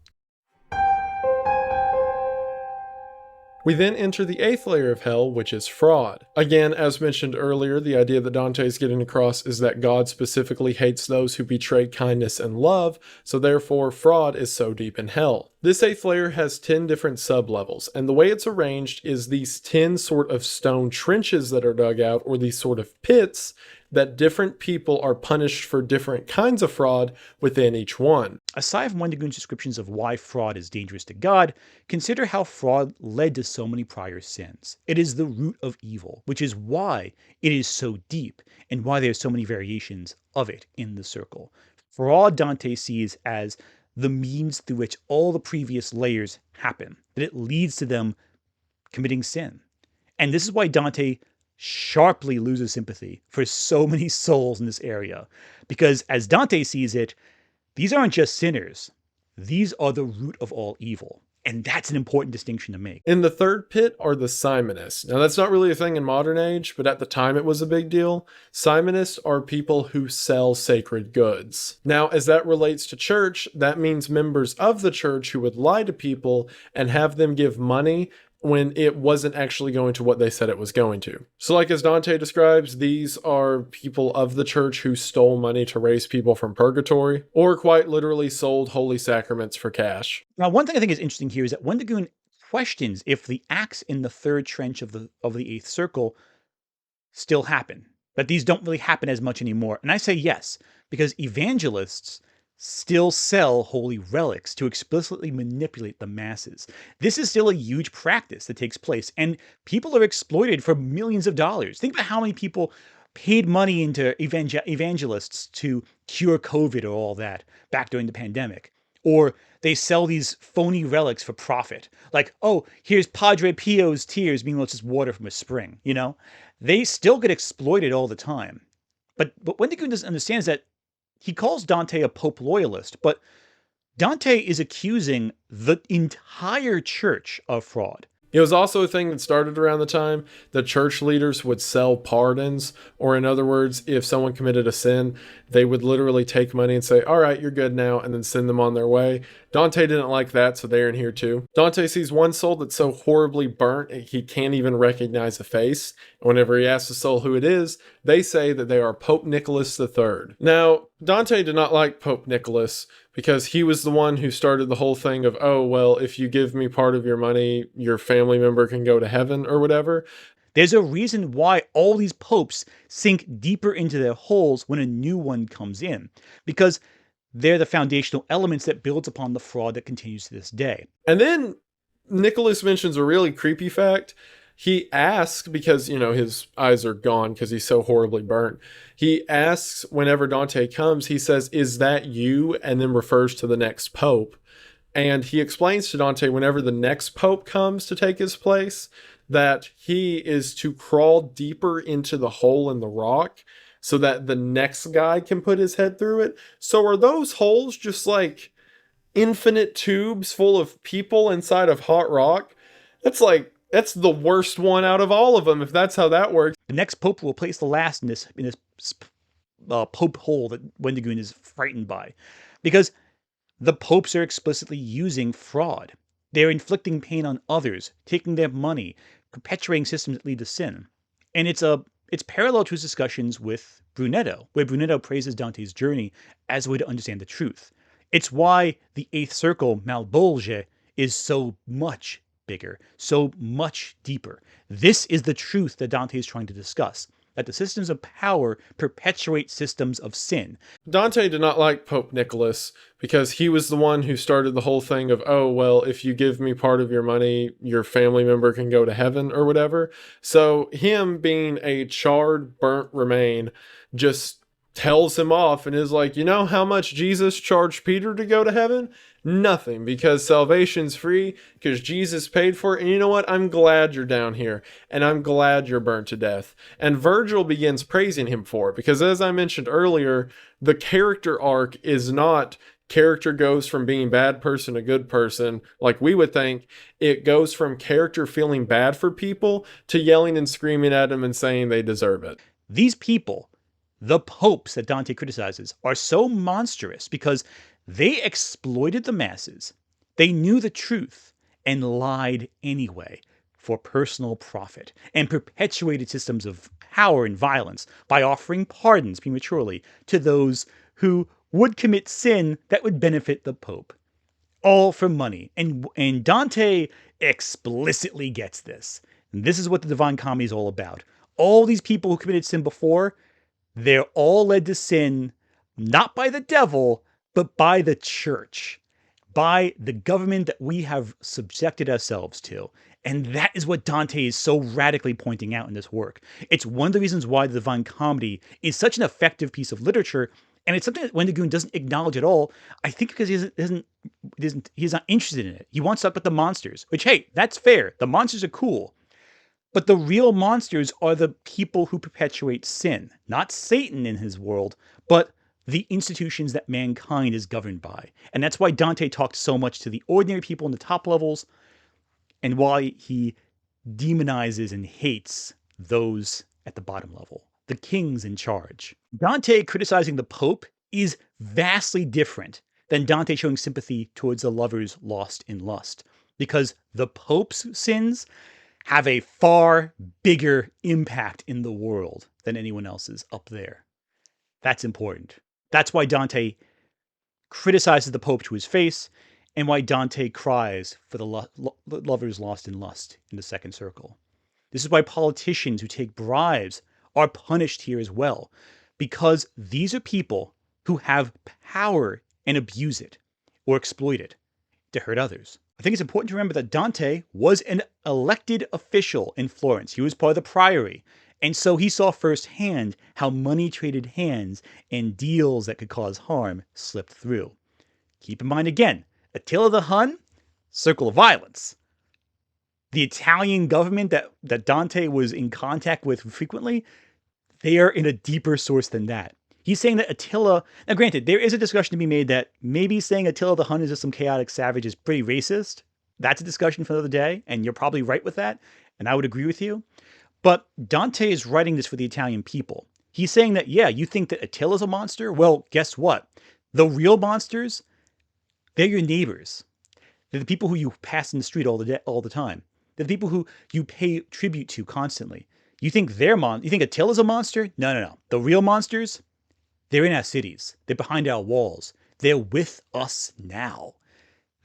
We then enter the 8th layer of hell, which is fraud. Again, as mentioned earlier, the idea that Dante is getting across is that God specifically hates those who betray kindness and love, so therefore fraud is so deep in hell. This 8th layer has 10 different sub-levels, and the way it's arranged is these 10 sort of stone trenches that are dug out, or these sort of pits, that different people are punished for different kinds of fraud within each one. Aside from Wendigoon's descriptions of why fraud is dangerous to God, consider how fraud led to so many prior sins. It is the root of evil, which is why it is so deep and why there are so many variations of it in the circle. Fraud Dante sees as the means through which all the previous layers happen, that it leads to them committing sin. And this is why Dante sharply loses sympathy for so many souls in this area. Because as Dante sees it, these aren't just sinners. These are the root of all evil. And that's an important distinction to make. In the 3rd pit are the Simonists. Now that's not really a thing in modern age, but at the time it was a big deal. Simonists are people who sell sacred goods. Now, as that relates to church, that means members of the church who would lie to people and have them give money when it wasn't actually going to what they said it was going to. So like as Dante describes, these are people of the church who stole money to raise people from purgatory, or quite literally sold holy sacraments for cash. Now, one thing I think is interesting here is that Wendigoon questions if the acts in the 3rd trench of the 8th circle still happen, but these don't really happen as much anymore. And I say yes, because evangelists still sell holy relics to explicitly manipulate the masses. This is still a huge practice that takes place, and people are exploited for millions of dollars. Think about how many people paid money into evangelists to cure COVID or all that back during the pandemic. Or they sell these phony relics for profit. Like, oh, here's Padre Pio's tears, meanwhile it's just water from a spring, you know? They still get exploited all the time. But Wendigoon doesn't understand is that he calls Dante a Pope loyalist, but Dante is accusing the entire church of fraud. It was also a thing that started around the time that church leaders would sell pardons, or in other words, if someone committed a sin, they would literally take money and say, all right, you're good now, and then send them on their way. Dante didn't like that, so they're in here too. Dante sees one soul that's so horribly burnt, he can't even recognize a face. Whenever he asks the soul who it is, they say that they are Pope Nicholas III. Now, Dante did not like Pope Nicholas because he was the one who started the whole thing of, oh, well, if you give me part of your money, your family member can go to heaven or whatever. There's a reason why all these popes sink deeper into their holes when a new one comes in, because they're the foundational elements that builds upon the fraud that continues to this day. And then Nicholas mentions a really creepy fact. He asks, because, you know, his eyes are gone because he's so horribly burnt. He asks whenever Dante comes, he says, is that you? And then refers to the next pope. And he explains to Dante whenever the next pope comes to take his place, that he is to crawl deeper into the hole in the rock so that the next guy can put his head through it. So are those holes just like infinite tubes full of people inside of hot rock? That's the worst one out of all of them, if that's how that works. The next pope will place the last in this pope hole that Wendigoon is frightened by, because the popes are explicitly using fraud. They're inflicting pain on others, taking their money, perpetuating systems that lead to sin. And it's parallel to his discussions with Brunetto, where Brunetto praises Dante's journey as a way to understand the truth. It's why the 8th circle, Malbolge, is so much bigger, so much deeper. This is the truth that Dante is trying to discuss, that the systems of power perpetuate systems of sin. Dante did not like Pope Nicholas because he was the one who started the whole thing of, oh, well, if you give me part of your money, your family member can go to heaven or whatever. So him being a charred, burnt remain just tells him off and is like, you know how much Jesus charged Peter to go to heaven? Nothing, because salvation's free, because Jesus paid for it. And you know what? I'm glad you're down here, and I'm glad you're burnt to death. And Virgil begins praising him for it, because as I mentioned earlier, the character arc is not character goes from being bad person to good person like we would think. It goes from character feeling bad for people to yelling and screaming at them and saying they deserve it. These people, the popes that Dante criticizes, are so monstrous because they exploited the masses, they knew the truth, and lied anyway. for personal profit and perpetuated systems of power and violence by offering pardons prematurely to those who would commit sin that would benefit the Pope. All for money. And Dante explicitly gets this. And this is what the Divine Comedy is all about. All these people who committed sin before, they're all led to sin, not by the devil, but by the church, by the government that we have subjected ourselves to. And that is what Dante is so radically pointing out in this work. It's one of the reasons why the Divine Comedy is such an effective piece of literature, and it's something that Wendigoon doesn't acknowledge at all. I think because he's not interested in it. He wants to talk about the monsters, which, hey, that's fair. The monsters are cool. But the real monsters are the people who perpetuate sin. Not Satan in his world, but the institutions that mankind is governed by. And that's why Dante talks so much to the ordinary people in the top levels, and why he demonizes and hates those at the bottom level, the kings in charge. Dante criticizing the Pope is vastly different than Dante showing sympathy towards the lovers lost in lust, because the Pope's sins have a far bigger impact in the world than anyone else's up there. That's important. That's why Dante criticizes the Pope to his face, and why Dante cries for the lovers lost in lust in the second circle. This is why politicians who take bribes are punished here as well, because these are people who have power and abuse it or exploit it to hurt others. I think it's important to remember that Dante was an elected official in Florence. He was part of the priory. And so he saw firsthand how money traded hands and deals that could cause harm slipped through. Keep in mind again, Attila the Hun, circle of violence. The Italian government that Dante was in contact with frequently, they are in a deeper source than that. He's saying that Attila, now granted, there is a discussion to be made that maybe saying Attila the Hun is just some chaotic savage is pretty racist. That's a discussion for another day, and you're probably right with that, and I would agree with you. But Dante is writing this for the Italian people. He's saying that, yeah, you think that Attila's a monster? Well, guess what? The real monsters, they're your neighbors. They're the people who you pass in the street all the time. They're the people who you pay tribute to constantly. You think you think Attila's a monster? No. The real monsters, they're in our cities. They're behind our walls. They're with us now.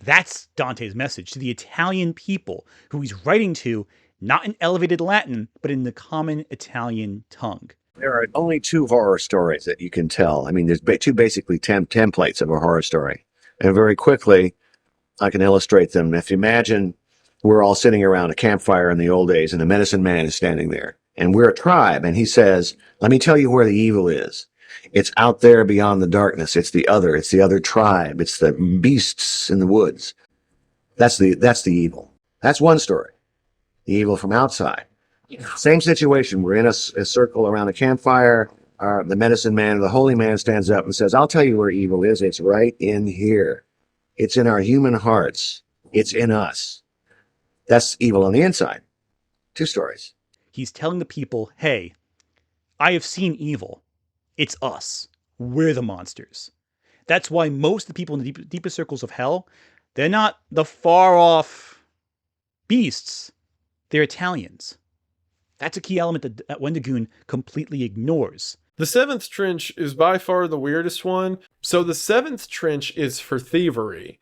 That's Dante's message to the Italian people who he's writing to, not in elevated Latin, but in the common Italian tongue. There are only two horror stories that you can tell. I mean, there's two basically templates of a horror story. And very quickly, I can illustrate them. If you imagine we're all sitting around a campfire in the old days, and the medicine man is standing there. And we're a tribe, and he says, let me tell you where the evil is. It's out there beyond the darkness. It's the other tribe. It's the beasts in the woods. That's the evil. That's one story. The evil from outside. Same situation. We're in a circle around a campfire. The medicine man or the holy man stands up and says, I'll tell you where evil is. It's right in here. It's in our human hearts. It's in us. That's evil on the inside. Two stories. He's telling the people, hey, I have seen evil. It's us. We're the monsters. That's why most of the people in the deepest circles of hell, they're not the far-off beasts. They're Italians. That's a key element that Wendigoon completely ignores. The seventh trench is by far the weirdest one. So the seventh trench is for thievery.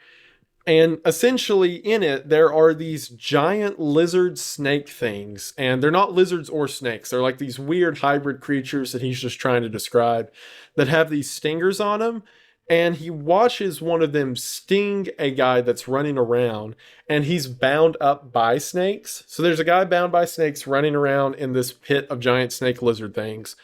And essentially in it, there are these giant lizard snake things. And they're not lizards or snakes. They're like these weird hybrid creatures that he's just trying to describe that have these stingers on them. And he watches one of them sting a guy that's running around, and he's bound up by snakes. So there's a guy bound by snakes running around in this pit of giant snake lizard things.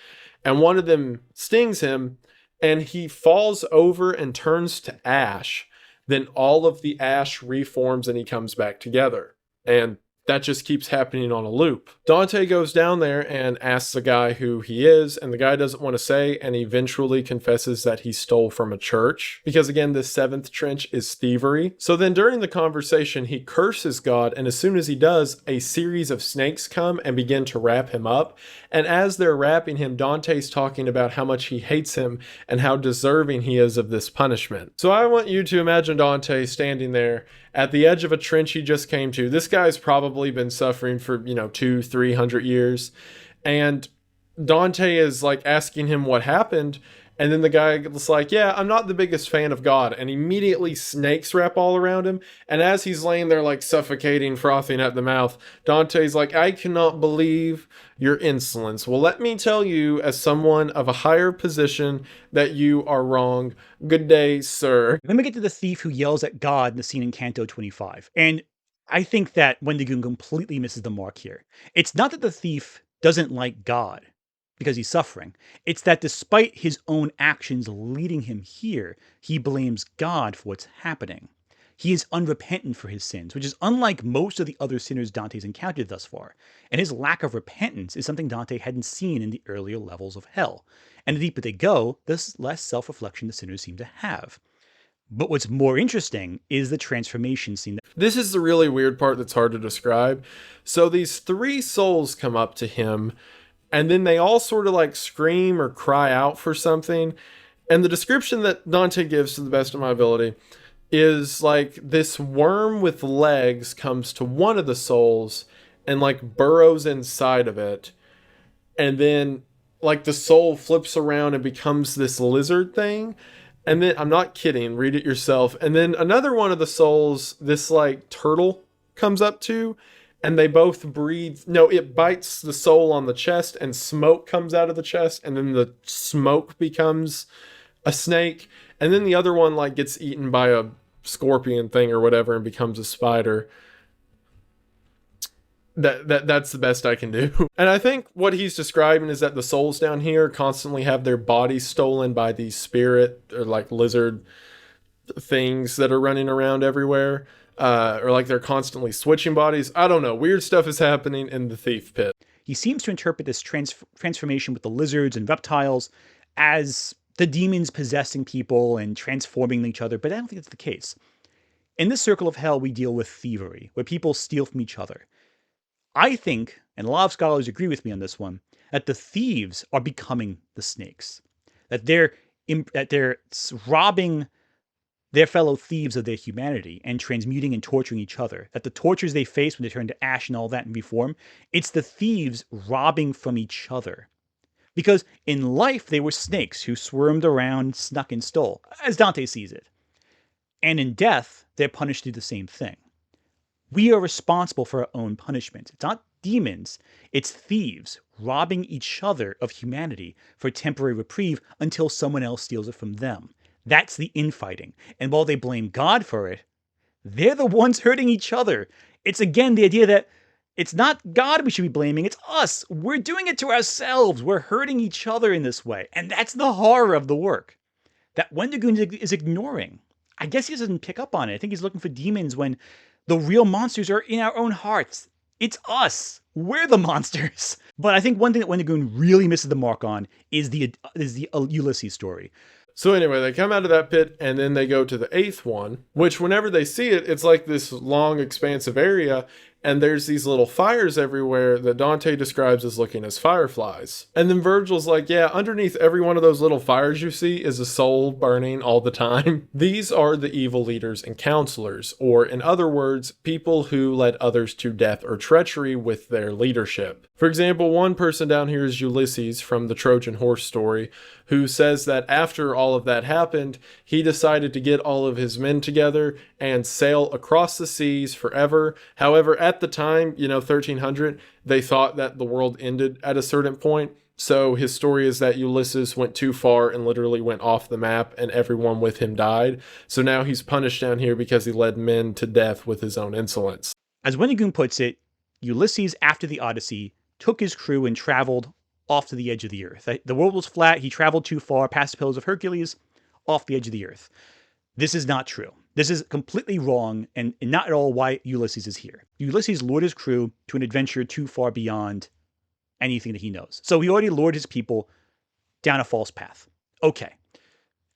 And one of them stings him, and he falls over and turns to ash. Then all of the ash reforms and he comes back together. And that just keeps happening on a loop. Dante goes down there and asks the guy who he is, and the guy doesn't want to say, and eventually confesses that he stole from a church. Because again, the seventh trench is thievery. So then during the conversation, he curses God, and as soon as he does, a series of snakes come and begin to wrap him up. And as they're wrapping him, Dante's talking about how much he hates him and how deserving he is of this punishment. So I want you to imagine Dante standing there at the edge of a trench he just came to. This guy's probably probably been suffering for, 200-300 years. And Dante is like asking him what happened. And then the guy was like, yeah, I'm not the biggest fan of God. And immediately snakes wrap all around him. And as he's laying there like suffocating, frothing at the mouth, Dante's like, I cannot believe your insolence. Well, let me tell you, as someone of a higher position, that you are wrong. Good day, sir. Then we get to the thief who yells at God in the scene in Canto 25. And I think that Wendigoon completely misses the mark here. It's not that the thief doesn't like God because he's suffering. It's that despite his own actions leading him here, he blames God for what's happening. He is unrepentant for his sins, which is unlike most of the other sinners Dante's encountered thus far. And his lack of repentance is something Dante hadn't seen in the earlier levels of hell. And the deeper they go, the less self-reflection the sinners seem to have. But what's more interesting is the transformation scene. This is the really weird part that's hard to describe. So these three souls come up to him, and then they all sort of like scream or cry out for something. And the description that Dante gives, to the best of my ability, is like this worm with legs comes to one of the souls and like burrows inside of it. And then like the soul flips around and becomes this lizard thing. And then, I'm not kidding, read it yourself. And then another one of the souls, this like turtle comes up to, and they both breathe. No, it bites the soul on the chest and smoke comes out of the chest. And then the smoke becomes a snake. And then the other one like gets eaten by a scorpion thing or whatever and becomes a spider. That's the best I can do. And I think what he's describing is that the souls down here constantly have their bodies stolen by these spirit or like lizard things that are running around everywhere. Or like they're constantly switching bodies. I don't know. Weird stuff is happening in the thief pit. He seems to interpret this transformation with the lizards and reptiles as the demons possessing people and transforming each other, but I don't think that's the case. In this circle of hell, we deal with thievery, where people steal from each other. I think, and a lot of scholars agree with me on this one, that the thieves are becoming the snakes. That they're robbing their fellow thieves of their humanity and transmuting and torturing each other. That the tortures they face when they turn to ash and all that and reform, it's the thieves robbing from each other. Because in life, they were snakes who swarmed around, snuck and stole, as Dante sees it. And in death, they're punished through the same thing. We are responsible for our own punishment. It's not demons, it's thieves robbing each other of humanity for temporary reprieve until someone else steals it from them. That's the infighting. And while they blame God for it, they're the ones hurting each other. It's again the idea that it's not God we should be blaming, it's us. We're doing it to ourselves. We're hurting each other in this way. And that's the horror of the work that Wendigoon is ignoring. I guess he doesn't pick up on it. I think he's looking for demons when the real monsters are in our own hearts. It's us. We're the monsters. But I think one thing that Wendigoon really misses the mark on is the Ulysses story. So anyway, they come out of that pit and then they go to the eighth one, which whenever they see it, it's like this long expansive area. And there's these little fires everywhere that Dante describes as looking as fireflies. And then Virgil's like, yeah, underneath every one of those little fires you see is a soul burning all the time. These are the evil leaders and counselors, or in other words, people who led others to death or treachery with their leadership. For example, one person down here is Ulysses from the Trojan horse story, who says that after all of that happened, he decided to get all of his men together and sail across the seas forever. However, at the time, 1300, they thought that the world ended at a certain point. So his story is that Ulysses went too far and literally went off the map and everyone with him died. So now he's punished down here because he led men to death with his own insolence. As Wendigoon puts it, Ulysses, after the Odyssey, took his crew and traveled off to the edge of the earth. The world was flat. He traveled too far, past the Pillars of Hercules, off the edge of the earth. This is not true. This is completely wrong and not at all why Ulysses is here. Ulysses lured his crew to an adventure too far beyond anything that he knows. So he already lured his people down a false path. Okay.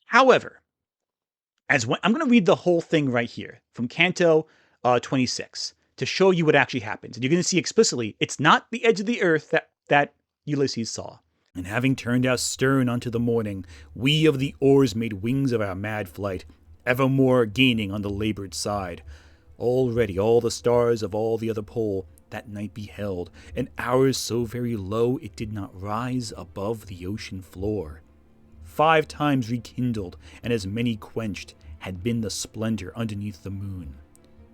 However, I'm going to read the whole thing right here from Canto 26 to show you what actually happens. And you're going to see explicitly, it's not the edge of the earth that Ulysses saw. And having turned our stern unto the morning, we of the oars made wings of our mad flight, evermore gaining on the labored side. Already all the stars of all the other pole that night beheld, and ours so very low it did not rise above the ocean floor. 5 times rekindled, and as many quenched, had been the splendor underneath the moon,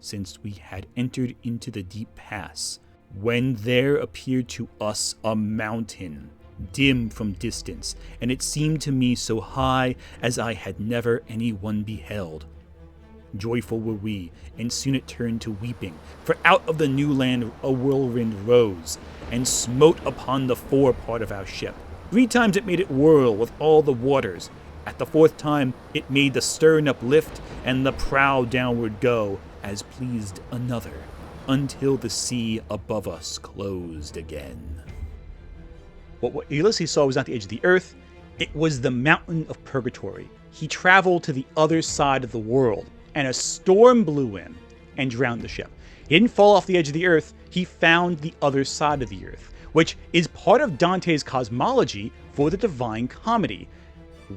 since we had entered into the deep pass, when there appeared to us a mountain, dim from distance, and it seemed to me so high as I had never any one beheld. Joyful were we, and soon it turned to weeping, for out of the new land a whirlwind rose, and smote upon the fore part of our ship. 3 times it made it whirl with all the waters. At the 4th time it made the stern uplift, and the prow downward go, as pleased another, until the sea above us closed again. What Ulysses saw was not the edge of the earth, it was the mountain of purgatory. He traveled to the other side of the world, and a storm blew in and drowned the ship. He didn't fall off the edge of the earth, he found the other side of the earth, which is part of Dante's cosmology for the Divine Comedy.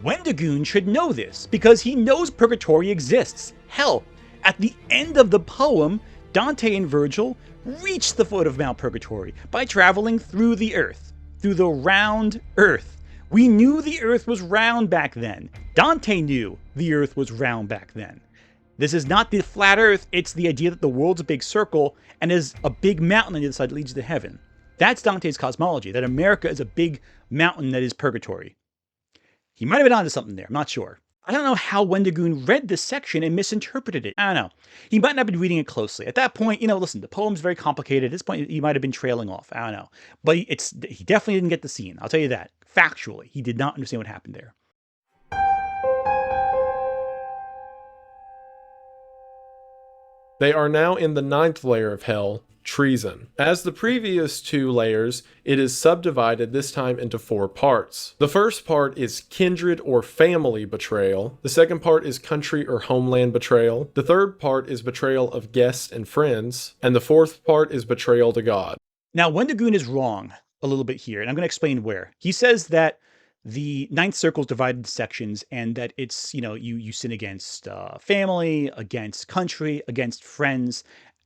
Wendigoon should know this, because he knows purgatory exists. Hell, at the end of the poem, Dante and Virgil reach the foot of Mount Purgatory by traveling through the earth, through the round earth. We knew the earth was round back then. Dante knew the earth was round back then. This is not the flat earth, it's the idea that the world's a big circle and is a big mountain on the other side that leads to heaven. That's Dante's cosmology, that America is a big mountain that is purgatory. He might have been onto something there, I'm not sure. I don't know how Wendigoon read this section and misinterpreted it. I don't know. He might not have been reading it closely. At that point, listen, the poem's very complicated. At this point, he might have been trailing off. I don't know. But he definitely didn't get the scene. I'll tell you that. Factually, he did not understand what happened there. They are now in the 9th layer of hell, treason. As the previous 2 layers, it is subdivided this time into 4 parts. The first part is kindred or family betrayal. The second part is country or homeland betrayal. The third part is betrayal of guests and friends. And the 4th part is betrayal to God. Now, Wendigoon is wrong a little bit here, and I'm going to explain where. He says that the 9th circle is divided into sections, and that it's, you sin against family, against country, against friends,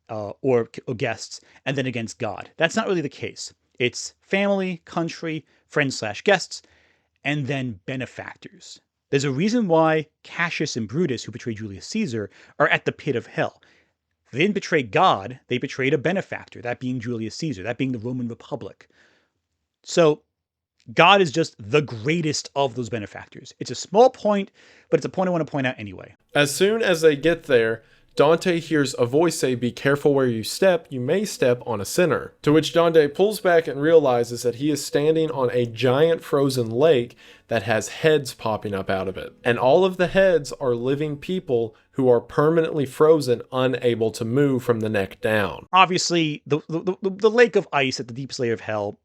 or guests, and then against God. That's not really the case. It's family, country, friends/guests, and then benefactors. There's a reason why Cassius and Brutus, who betrayed Julius Caesar, are at the pit of hell. They didn't betray God, they betrayed a benefactor, that being Julius Caesar, that being the Roman Republic. So God is just the greatest of those benefactors. It's a small point, but it's a point I want to point out anyway. As soon as they get there, Dante hears a voice say, "Be careful where you may step on a sinner." To which Dante pulls back and realizes that he is standing on a giant frozen lake that has heads popping up out of it. And all of the heads are living people who are permanently frozen, unable to move from the neck down. Obviously, the lake of ice at the deepest layer of hell,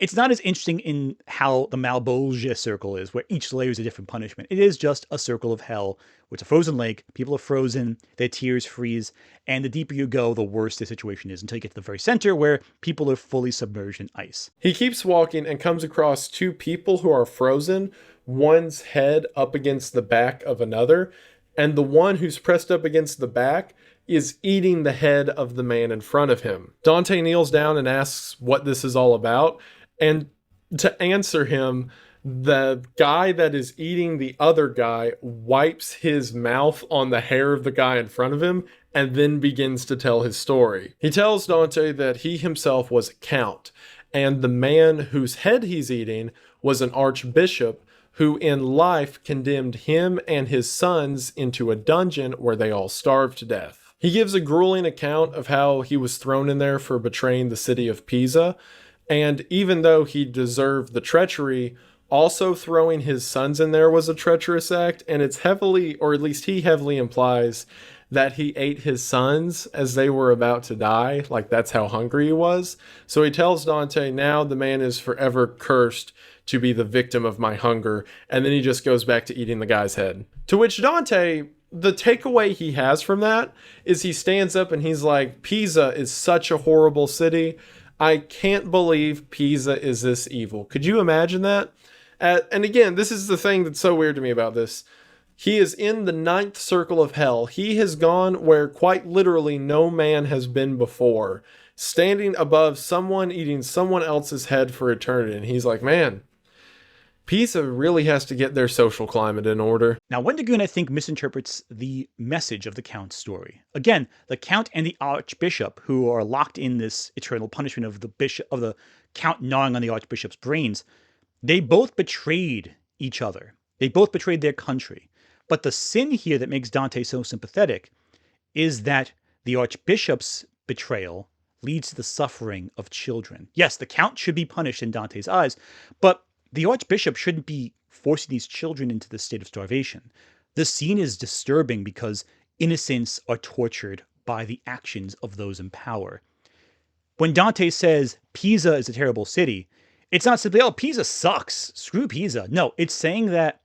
it's not as interesting in how the Malbolgia circle is, where each layer is a different punishment. It is just a circle of hell, where it's a frozen lake, people are frozen, their tears freeze, and the deeper you go, the worse the situation is, until you get to the very center, where people are fully submerged in ice. He keeps walking and comes across 2 people who are frozen, one's head up against the back of another, and the one who's pressed up against the back is eating the head of the man in front of him. Dante kneels down and asks what this is all about. And to answer him, the guy that is eating the other guy wipes his mouth on the hair of the guy in front of him and then begins to tell his story. He tells Dante that he himself was a count, and the man whose head he's eating was an archbishop who in life condemned him and his sons into a dungeon where they all starved to death. He gives a grueling account of how he was thrown in there for betraying the city of Pisa. And even though he deserved the treachery, also throwing his sons in there was a treacherous act. And it's heavily, or at least he heavily implies, that he ate his sons as they were about to die. Like that's how hungry he was. So he tells Dante, now the man is forever cursed to be the victim of my hunger. And then he just goes back to eating the guy's head. To which Dante, the takeaway he has from that is he stands up and he's like, Pisa is such a horrible city. I can't believe Pisa is this evil. Could you imagine that? And again, this is the thing that's so weird to me about this. He is in the 9th circle of hell. He has gone where quite literally no man has been before, standing above someone eating someone else's head for eternity. And he's like, man, Pisa really has to get their social climate in order. Now, Wendigoon, I think, misinterprets the message of the Count's story. Again, the Count and the Archbishop, who are locked in this eternal punishment of the Count gnawing on the Archbishop's brains, they both betrayed each other. They both betrayed their country. But the sin here that makes Dante so sympathetic is that the Archbishop's betrayal leads to the suffering of children. Yes, the Count should be punished in Dante's eyes, but the Archbishop shouldn't be forcing these children into the state of starvation. The scene is disturbing because innocents are tortured by the actions of those in power. When Dante says Pisa is a terrible city, it's not simply, oh, Pisa sucks, screw Pisa. No, it's saying that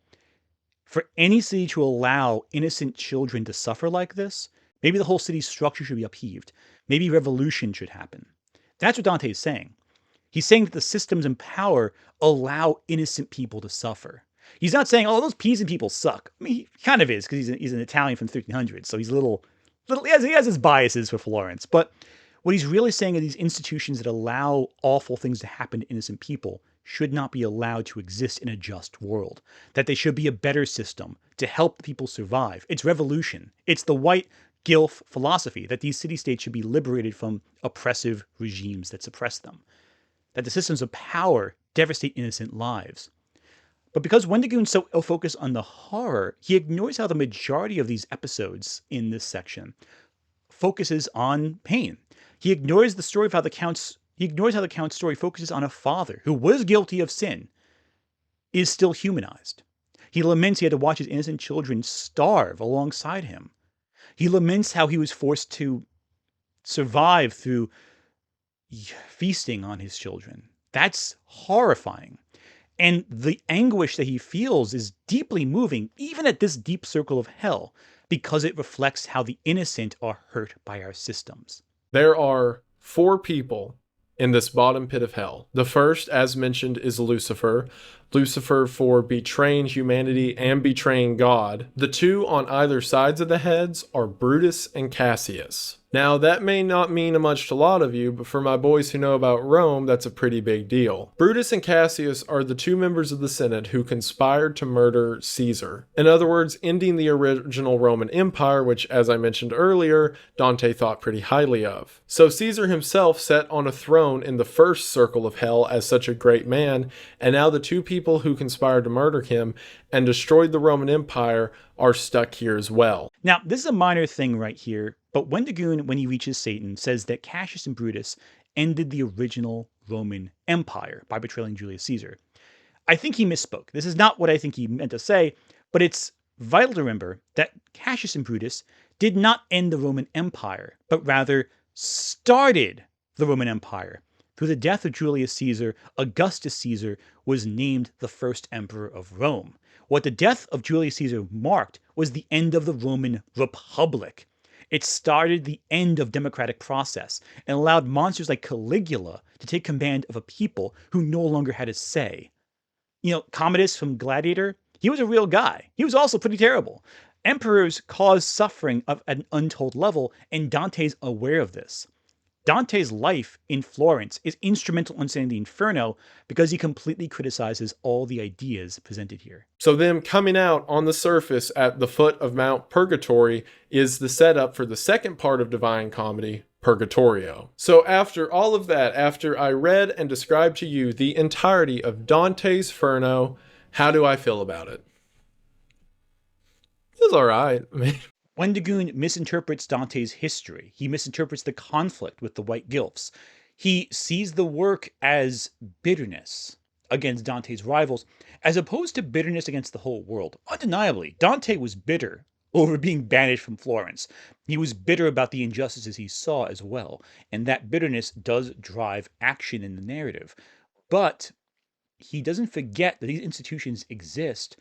for any city to allow innocent children to suffer like this, maybe the whole city's structure should be upheaved. Maybe revolution should happen. That's what Dante is saying. He's saying that the systems in power allow innocent people to suffer. He's not saying, oh, those Pisan people suck. I mean, he kind of is, because he's an Italian from the 1300s, so he's he has his biases for Florence. But what he's really saying is these institutions that allow awful things to happen to innocent people should not be allowed to exist in a just world. That they should be a better system to help the people survive. It's revolution. It's the white Gilf philosophy that these city-states should be liberated from oppressive regimes that suppress them. That the systems of power devastate innocent lives. But because Wendigoon's so focused on the horror, he ignores how the majority of these episodes in this section focuses on pain. He ignores the story of how the Count's story focuses on a father who was guilty of sin, is still humanized. He laments he had to watch his innocent children starve alongside him. He laments how he was forced to survive through feasting on his children. That's horrifying. And the anguish that he feels is deeply moving, even at this deep circle of hell, because it reflects how the innocent are hurt by our systems. There are 4 people in this bottom pit of hell. The first, as mentioned, is Lucifer. Lucifer for betraying humanity and betraying God. The 2 on either sides of the heads are Brutus and Cassius. Now, that may not mean much to a lot of you, but for my boys who know about Rome, that's a pretty big deal. Brutus and Cassius are the 2 members of the Senate who conspired to murder Caesar. In other words, ending the original Roman Empire, which, as I mentioned earlier, Dante thought pretty highly of. So Caesar himself sat on a throne in the first circle of hell as such a great man, and now the 2 people who conspired to murder him and destroyed the Roman Empire are stuck here as well. Now, this is a minor thing right here, but Wendigoon, when he reaches Satan, says that Cassius and Brutus ended the original Roman Empire by betraying Julius Caesar. I think he misspoke. This is not what I think he meant to say, but it's vital to remember that Cassius and Brutus did not end the Roman Empire, but rather started the Roman Empire. Through the death of Julius Caesar, Augustus Caesar was named the first emperor of Rome. What the death of Julius Caesar marked was the end of the Roman Republic. It started the end of democratic process and allowed monsters like Caligula to take command of a people who no longer had a say. You know, Commodus from Gladiator, he was a real guy. He was also pretty terrible. Emperors cause suffering at an untold level, and Dante's aware of this. Dante's life in Florence is instrumental in understanding the Inferno because he completely criticizes all the ideas presented here. So them coming out on the surface at the foot of Mount Purgatory is the setup for the second part of Divine Comedy, Purgatorio. So after all of that, after I read and described to you the entirety of Dante's Inferno, how do I feel about it? It was all right. I mean, Wendigoon misinterprets Dante's history. He misinterprets the conflict with the White Gilfs. He sees the work as bitterness against Dante's rivals, as opposed to bitterness against the whole world. Undeniably, Dante was bitter over being banished from Florence. He was bitter about the injustices he saw as well, and that bitterness does drive action in the narrative. But he doesn't forget that these institutions exist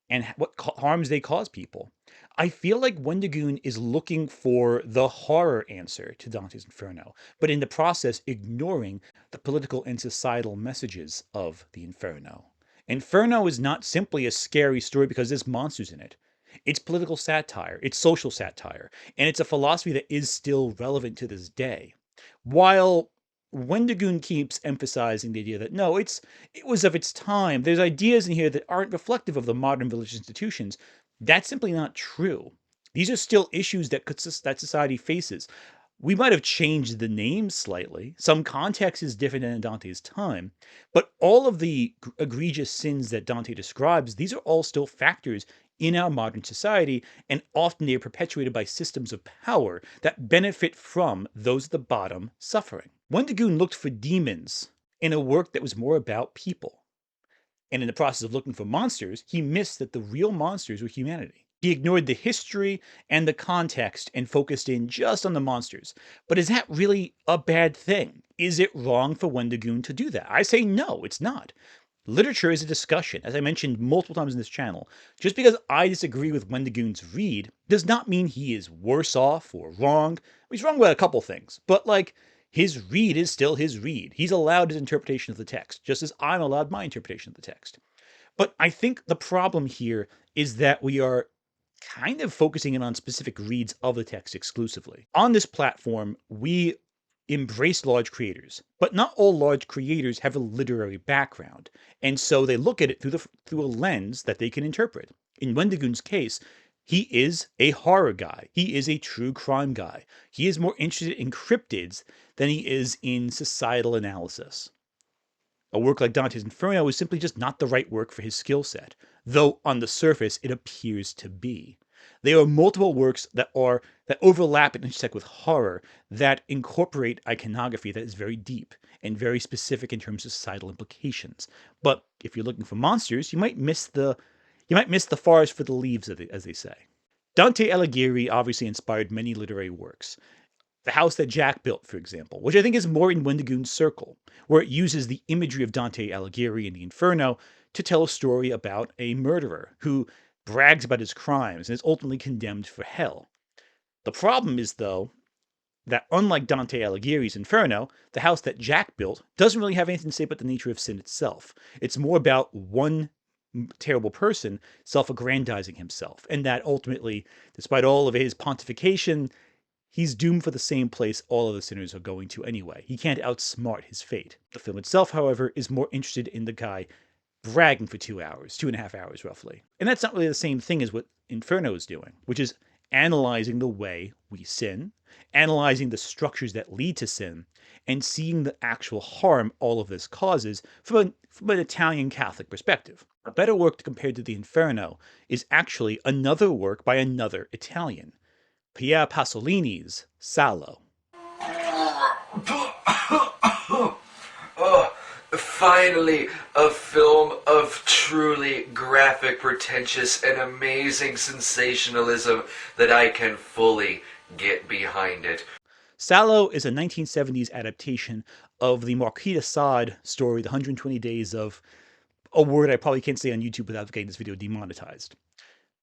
and what harms they cause people. I feel like Wendigoon is looking for the horror answer to Dante's Inferno, but in the process ignoring the political and societal messages of the Inferno. Inferno is not simply a scary story because there's monsters in it. It's political satire, it's social satire, and it's a philosophy that is still relevant to this day. While Wendigoon keeps emphasizing the idea that no, it was of its time. There's ideas in here that aren't reflective of the modern religious institutions. That's simply not true. These are still issues that society faces. We might have changed the names slightly. Some context is different than in Dante's time, but all of the egregious sins that Dante describes, these are all still factors in our modern society, and often they are perpetuated by systems of power that benefit from those at the bottom suffering. Wendigoon looked for demons in a work that was more about people. And in the process of looking for monsters, he missed that the real monsters were humanity. He ignored the history and the context and focused in just on the monsters. But is that really a bad thing? Is it wrong for Wendigoon to do that? I say no, it's not. Literature is a discussion, as I mentioned multiple times in this channel. Just because I disagree with Wendigoon's read does not mean he is worse off or wrong. He's wrong about a couple things, but his read is still his read. He's allowed his interpretation of the text, just as I'm allowed my interpretation of the text. But I think the problem here is that we are kind of focusing in on specific reads of the text exclusively. On this platform, we embrace large creators, but not all large creators have a literary background, and so they look at it through a lens that they can interpret. In Wendigoon's case, he is a horror guy. He is a true crime guy. He is more interested in cryptids than he is in societal analysis. A work like Dante's Inferno is simply just not the right work for his skill set, though on the surface it appears to be. There are multiple works that overlap and intersect with horror that incorporate iconography that is very deep and very specific in terms of societal implications. But if you're looking for monsters, you might miss the forest for the leaves, as they say. Dante Alighieri obviously inspired many literary works. The House That Jack Built, for example, which I think is more in Wendigoon's circle, where it uses the imagery of Dante Alighieri in the Inferno to tell a story about a murderer who brags about his crimes and is ultimately condemned for hell. The problem is, though, that unlike Dante Alighieri's Inferno, The House That Jack Built doesn't really have anything to say about the nature of sin itself. It's more about one terrible person self-aggrandizing himself, and that ultimately, despite all of his pontification, he's doomed for the same place all of the sinners are going to anyway. He can't outsmart his fate. The film itself, however, is more interested in the guy bragging for 2 hours, 2.5 hours roughly. And that's not really the same thing as what Inferno is doing, which is analyzing the way we sin, analyzing the structures that lead to sin, and seeing the actual harm all of this causes from an Italian Catholic perspective. A better work compared to the Inferno is actually another work by another Italian, Pier Pasolini's Salo. Finally, a film of truly graphic, pretentious, and amazing sensationalism that I can fully get behind it. Salo is a 1970s adaptation of the Marquis de Sade story, The 120 Days of, a word I probably can't say on YouTube without getting this video demonetized.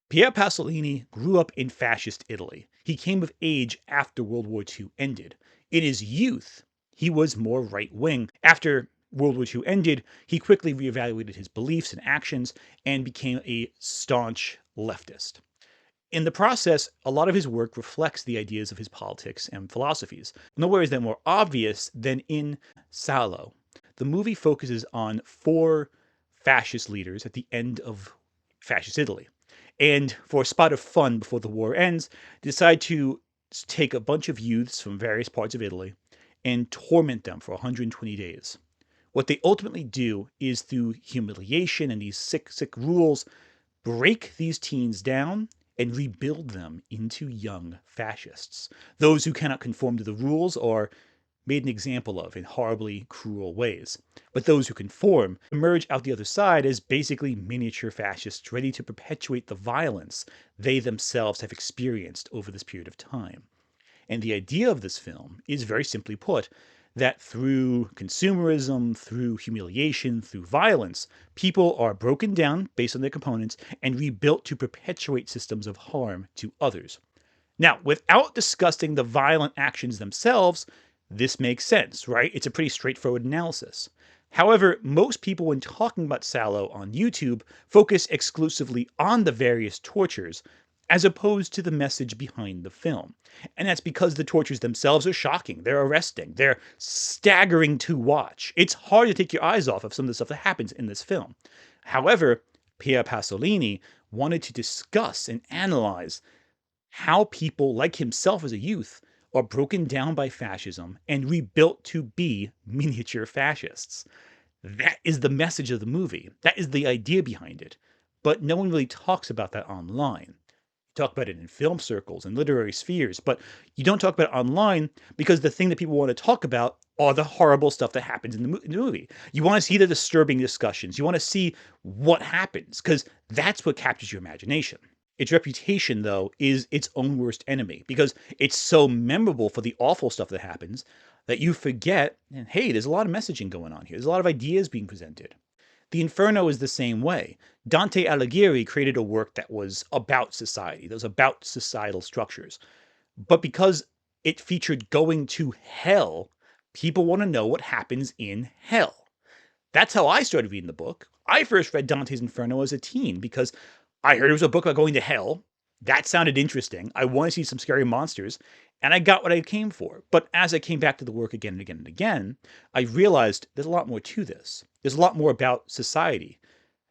Pier Pasolini grew up in fascist Italy. He came of age after World War II ended. In his youth, he was more right-wing. After World War II ended, he quickly reevaluated his beliefs and actions and became a staunch leftist. In the process, a lot of his work reflects the ideas of his politics and philosophies. Nowhere is that more obvious than in Salo. The movie focuses on 4 fascist leaders at the end of fascist Italy. And for a spot of fun before the war ends, they decide to take a bunch of youths from various parts of Italy and torment them for 120 days. What they ultimately do is, through humiliation and these sick rules, break these teens down and rebuild them into young fascists. Those who cannot conform to the rules are made an example of in horribly cruel ways. But those who conform emerge out the other side as basically miniature fascists ready to perpetuate the violence they themselves have experienced over this period of time. And the idea of this film is, very simply put, that through consumerism, through humiliation, through violence, people are broken down based on their components and rebuilt to perpetuate systems of harm to others. Now, without discussing the violent actions themselves, this makes sense, right? It's a pretty straightforward analysis. However, most people, when talking about Salo on YouTube, focus exclusively on the various tortures as opposed to the message behind the film. And that's because the tortures themselves are shocking. They're arresting. They're staggering to watch. It's hard to take your eyes off of some of the stuff that happens in this film. However, Pier Pasolini wanted to discuss and analyze how people like himself as a youth are broken down by fascism and rebuilt to be miniature fascists. That is the message of the movie. That is the idea behind it. But no one really talks about that online. You talk about it in film circles and literary spheres, but you don't talk about it online because the thing that people want to talk about are the horrible stuff that happens in the movie. You want to see the disturbing discussions. You want to see what happens because that's what captures your imagination. Its reputation, though, is its own worst enemy because it's so memorable for the awful stuff that happens that you forget, and hey, there's a lot of messaging going on here. There's a lot of ideas being presented. The Inferno is the same way. Dante Alighieri created a work that was about society, that was about societal structures. But because it featured going to hell, people want to know what happens in hell. That's how I started reading the book. I first read Dante's Inferno as a teen because I heard it was a book about going to hell. That sounded interesting. I wanted to see some scary monsters, and I got what I came for. But as I came back to the work again and again and again, I realized there's a lot more to this. There's a lot more about society.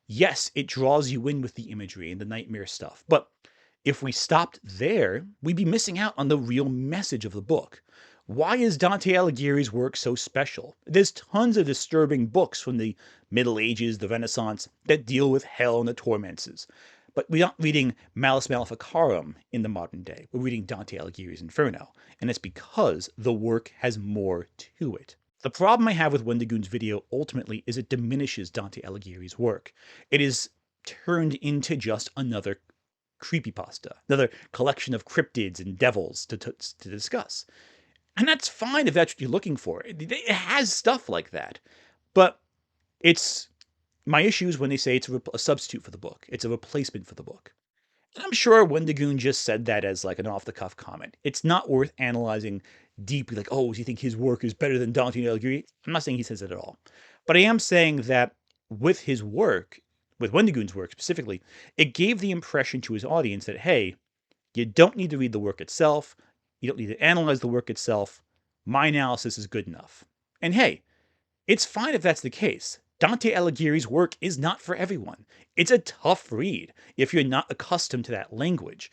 Yes, it draws you in with the imagery and the nightmare stuff, but if we stopped there, we'd be missing out on the real message of the book. Why is Dante Alighieri's work so special? There's tons of disturbing books from the Middle Ages, the Renaissance, that deal with hell and the torments. But we're not reading Malleus Maleficarum in the modern day. We're reading Dante Alighieri's Inferno, and it's because the work has more to it. The problem I have with Wendigoon's video ultimately is it diminishes Dante Alighieri's work. It is turned into just another creepypasta, another collection of cryptids and devils to discuss. And that's fine if that's what you're looking for. It has stuff like that. But my issue is when they say it's a substitute for the book. It's a replacement for the book. And I'm sure Wendigoon just said that as like an off-the-cuff comment. It's not worth analyzing deeply, like, oh, does he think his work is better than Dante Alighieri? I'm not saying he says it at all. But I am saying that with his work, with Wendigoon's work specifically, it gave the impression to his audience that, hey, you don't need to read the work itself. You don't need to analyze the work itself. My analysis is good enough. And hey, it's fine if that's the case. Dante Alighieri's work is not for everyone. It's a tough read if you're not accustomed to that language.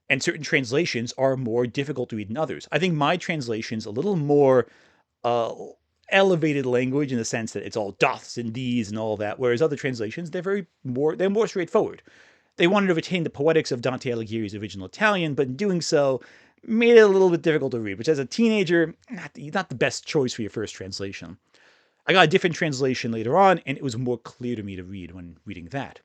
And certain translations are more difficult to read than others. I think my translation's a little more elevated language in the sense that it's all doths and these and all that, whereas other translations, they're more straightforward. They wanted to retain the poetics of Dante Alighieri's original Italian, but in doing so, made it a little bit difficult to read, which as a teenager, not the best choice for your first translation. I got a different translation later on, and it was more clear to me to read when reading that.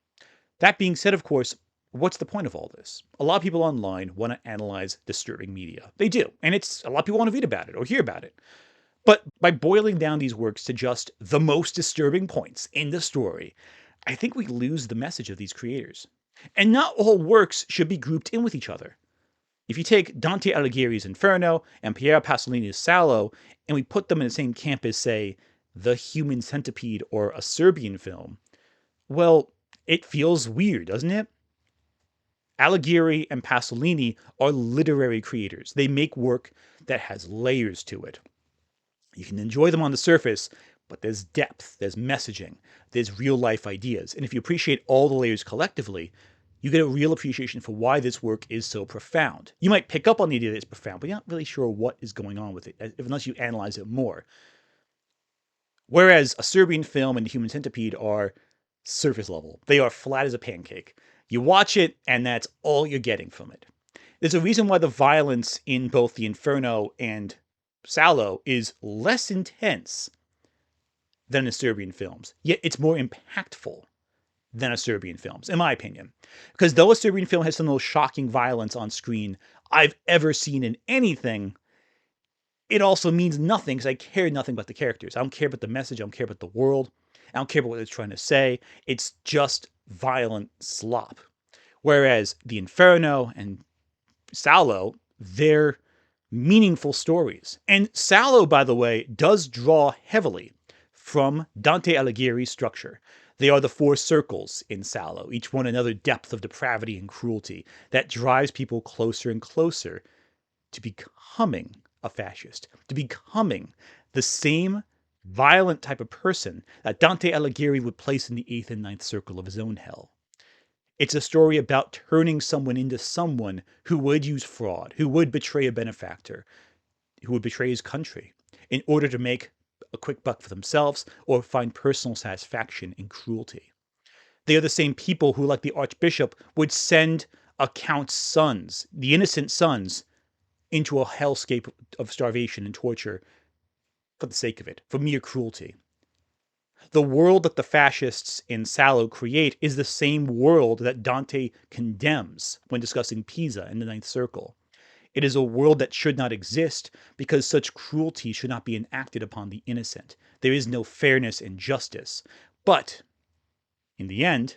That being said, of course, what's the point of all this? A lot of people online want to analyze disturbing media. They do, and a lot of people want to read about it or hear about it. But by boiling down these works to just the most disturbing points in the story, I think we lose the message of these creators. And not all works should be grouped in with each other. If you take Dante Alighieri's Inferno and Pier Pasolini's Salò, and we put them in the same camp as, say, The Human Centipede or a Serbian film, well, it feels weird, doesn't it? Alighieri and Pasolini are literary creators. They make work that has layers to it. You can enjoy them on the surface, but there's depth, there's messaging, there's real-life ideas. And if you appreciate all the layers collectively, you get a real appreciation for why this work is so profound. You might pick up on the idea that it's profound, but you're not really sure what is going on with it, unless you analyze it more. Whereas a Serbian film and The Human Centipede are surface level. They are flat as a pancake. You watch it, and that's all you're getting from it. There's a reason why the violence in both the Inferno and Salò is less intense than the Serbian films, yet it's more impactful than a Serbian films, in my opinion. Because though a Serbian film has some of the most shocking violence on screen I've ever seen in anything, it also means nothing because I care nothing about the characters. I don't care about the message. I don't care about the world. I don't care about what it's trying to say. It's just violent slop. Whereas the Inferno and Salò, they're meaningful stories. And Salò, by the way, does draw heavily from Dante Alighieri's structure. They are the four circles in Sallow, each one another depth of depravity and cruelty that drives people closer and closer to becoming a fascist, to becoming the same violent type of person that Dante Alighieri would place in the 8th and ninth circle of his own hell. It's a story about turning someone into someone who would use fraud, who would betray a benefactor, who would betray his country in order to make a quick buck for themselves or find personal satisfaction in cruelty. They are the same people who, like the Archbishop, would send a count's sons, the innocent sons, into a hellscape of starvation and torture for the sake of it, for mere cruelty. The world that the fascists in Sallow create is the same world that Dante condemns when discussing Pisa in the Ninth Circle. It is a world that should not exist because such cruelty should not be enacted upon the innocent. There is no fairness and justice. But, in the end,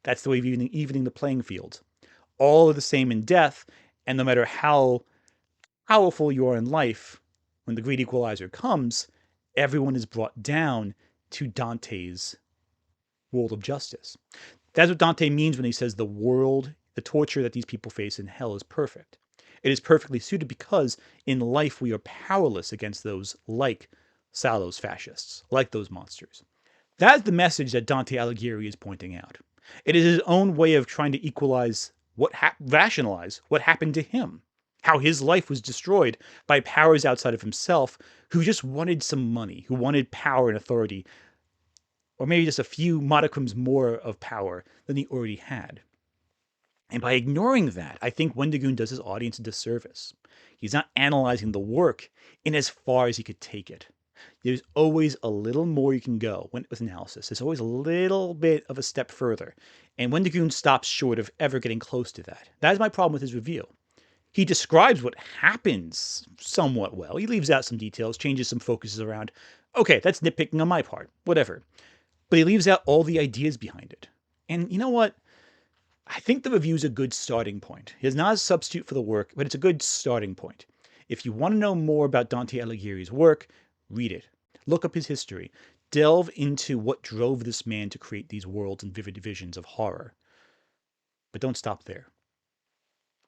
that's the way of evening the playing field. All are the same in death, and no matter how powerful you are in life, when the great equalizer comes, everyone is brought down to Dante's world of justice. That's what Dante means when he says the torture that these people face in hell is perfect. It is perfectly suited because in life we are powerless against those like Sallow's fascists, like those monsters. That is the message that Dante Alighieri is pointing out. It is his own way of trying to rationalize what happened to him. How his life was destroyed by powers outside of himself who just wanted some money, who wanted power and authority, or maybe just a few modicums more of power than he already had. And by ignoring that, I think Wendigoon does his audience a disservice. He's not analyzing the work in as far as he could take it. There's always a little more you can go with analysis. There's always a little bit of a step further. And Wendigoon stops short of ever getting close to that. That is my problem with his review. He describes what happens somewhat well. He leaves out some details, changes some focuses around. Okay, that's nitpicking on my part, whatever. But he leaves out all the ideas behind it. And you know what? I think the review is a good starting point. It's not a substitute for the work, but it's a good starting point. If you want to know more about Dante Alighieri's work, read it. Look up his history. Delve into what drove this man to create these worlds and vivid visions of horror. But don't stop there.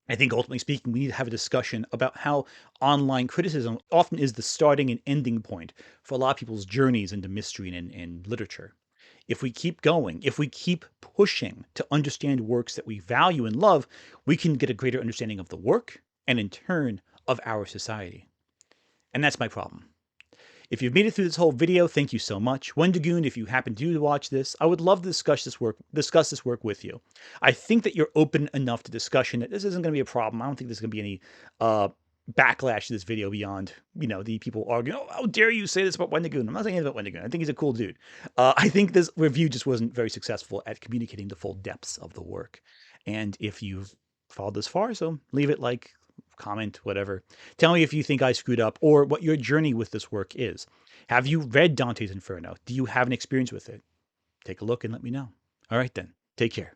I think ultimately speaking, we need to have a discussion about how online criticism often is the starting and ending point for a lot of people's journeys into mystery and literature. If we keep going, if we keep pushing to understand works that we value and love, we can get a greater understanding of the work and in turn of our society. And that's my problem. If you've made it through this whole video, thank you so much. Wendigoon, if you happen to watch this, I would love to discuss this work with you. I think that you're open enough to discussion that this isn't going to be a problem. I don't think there's going to be any backlash to this video beyond, the people arguing, oh, how dare you say this about Wendigoon? I'm not saying anything about Wendigoon. I think he's a cool dude. I think this review just wasn't very successful at communicating the full depths of the work. And if you've followed this far, so leave it like, comment, whatever. Tell me if you think I screwed up or what your journey with this work is. Have you read Dante's Inferno? Do you have an experience with it? Take a look and let me know. All right then. Take care.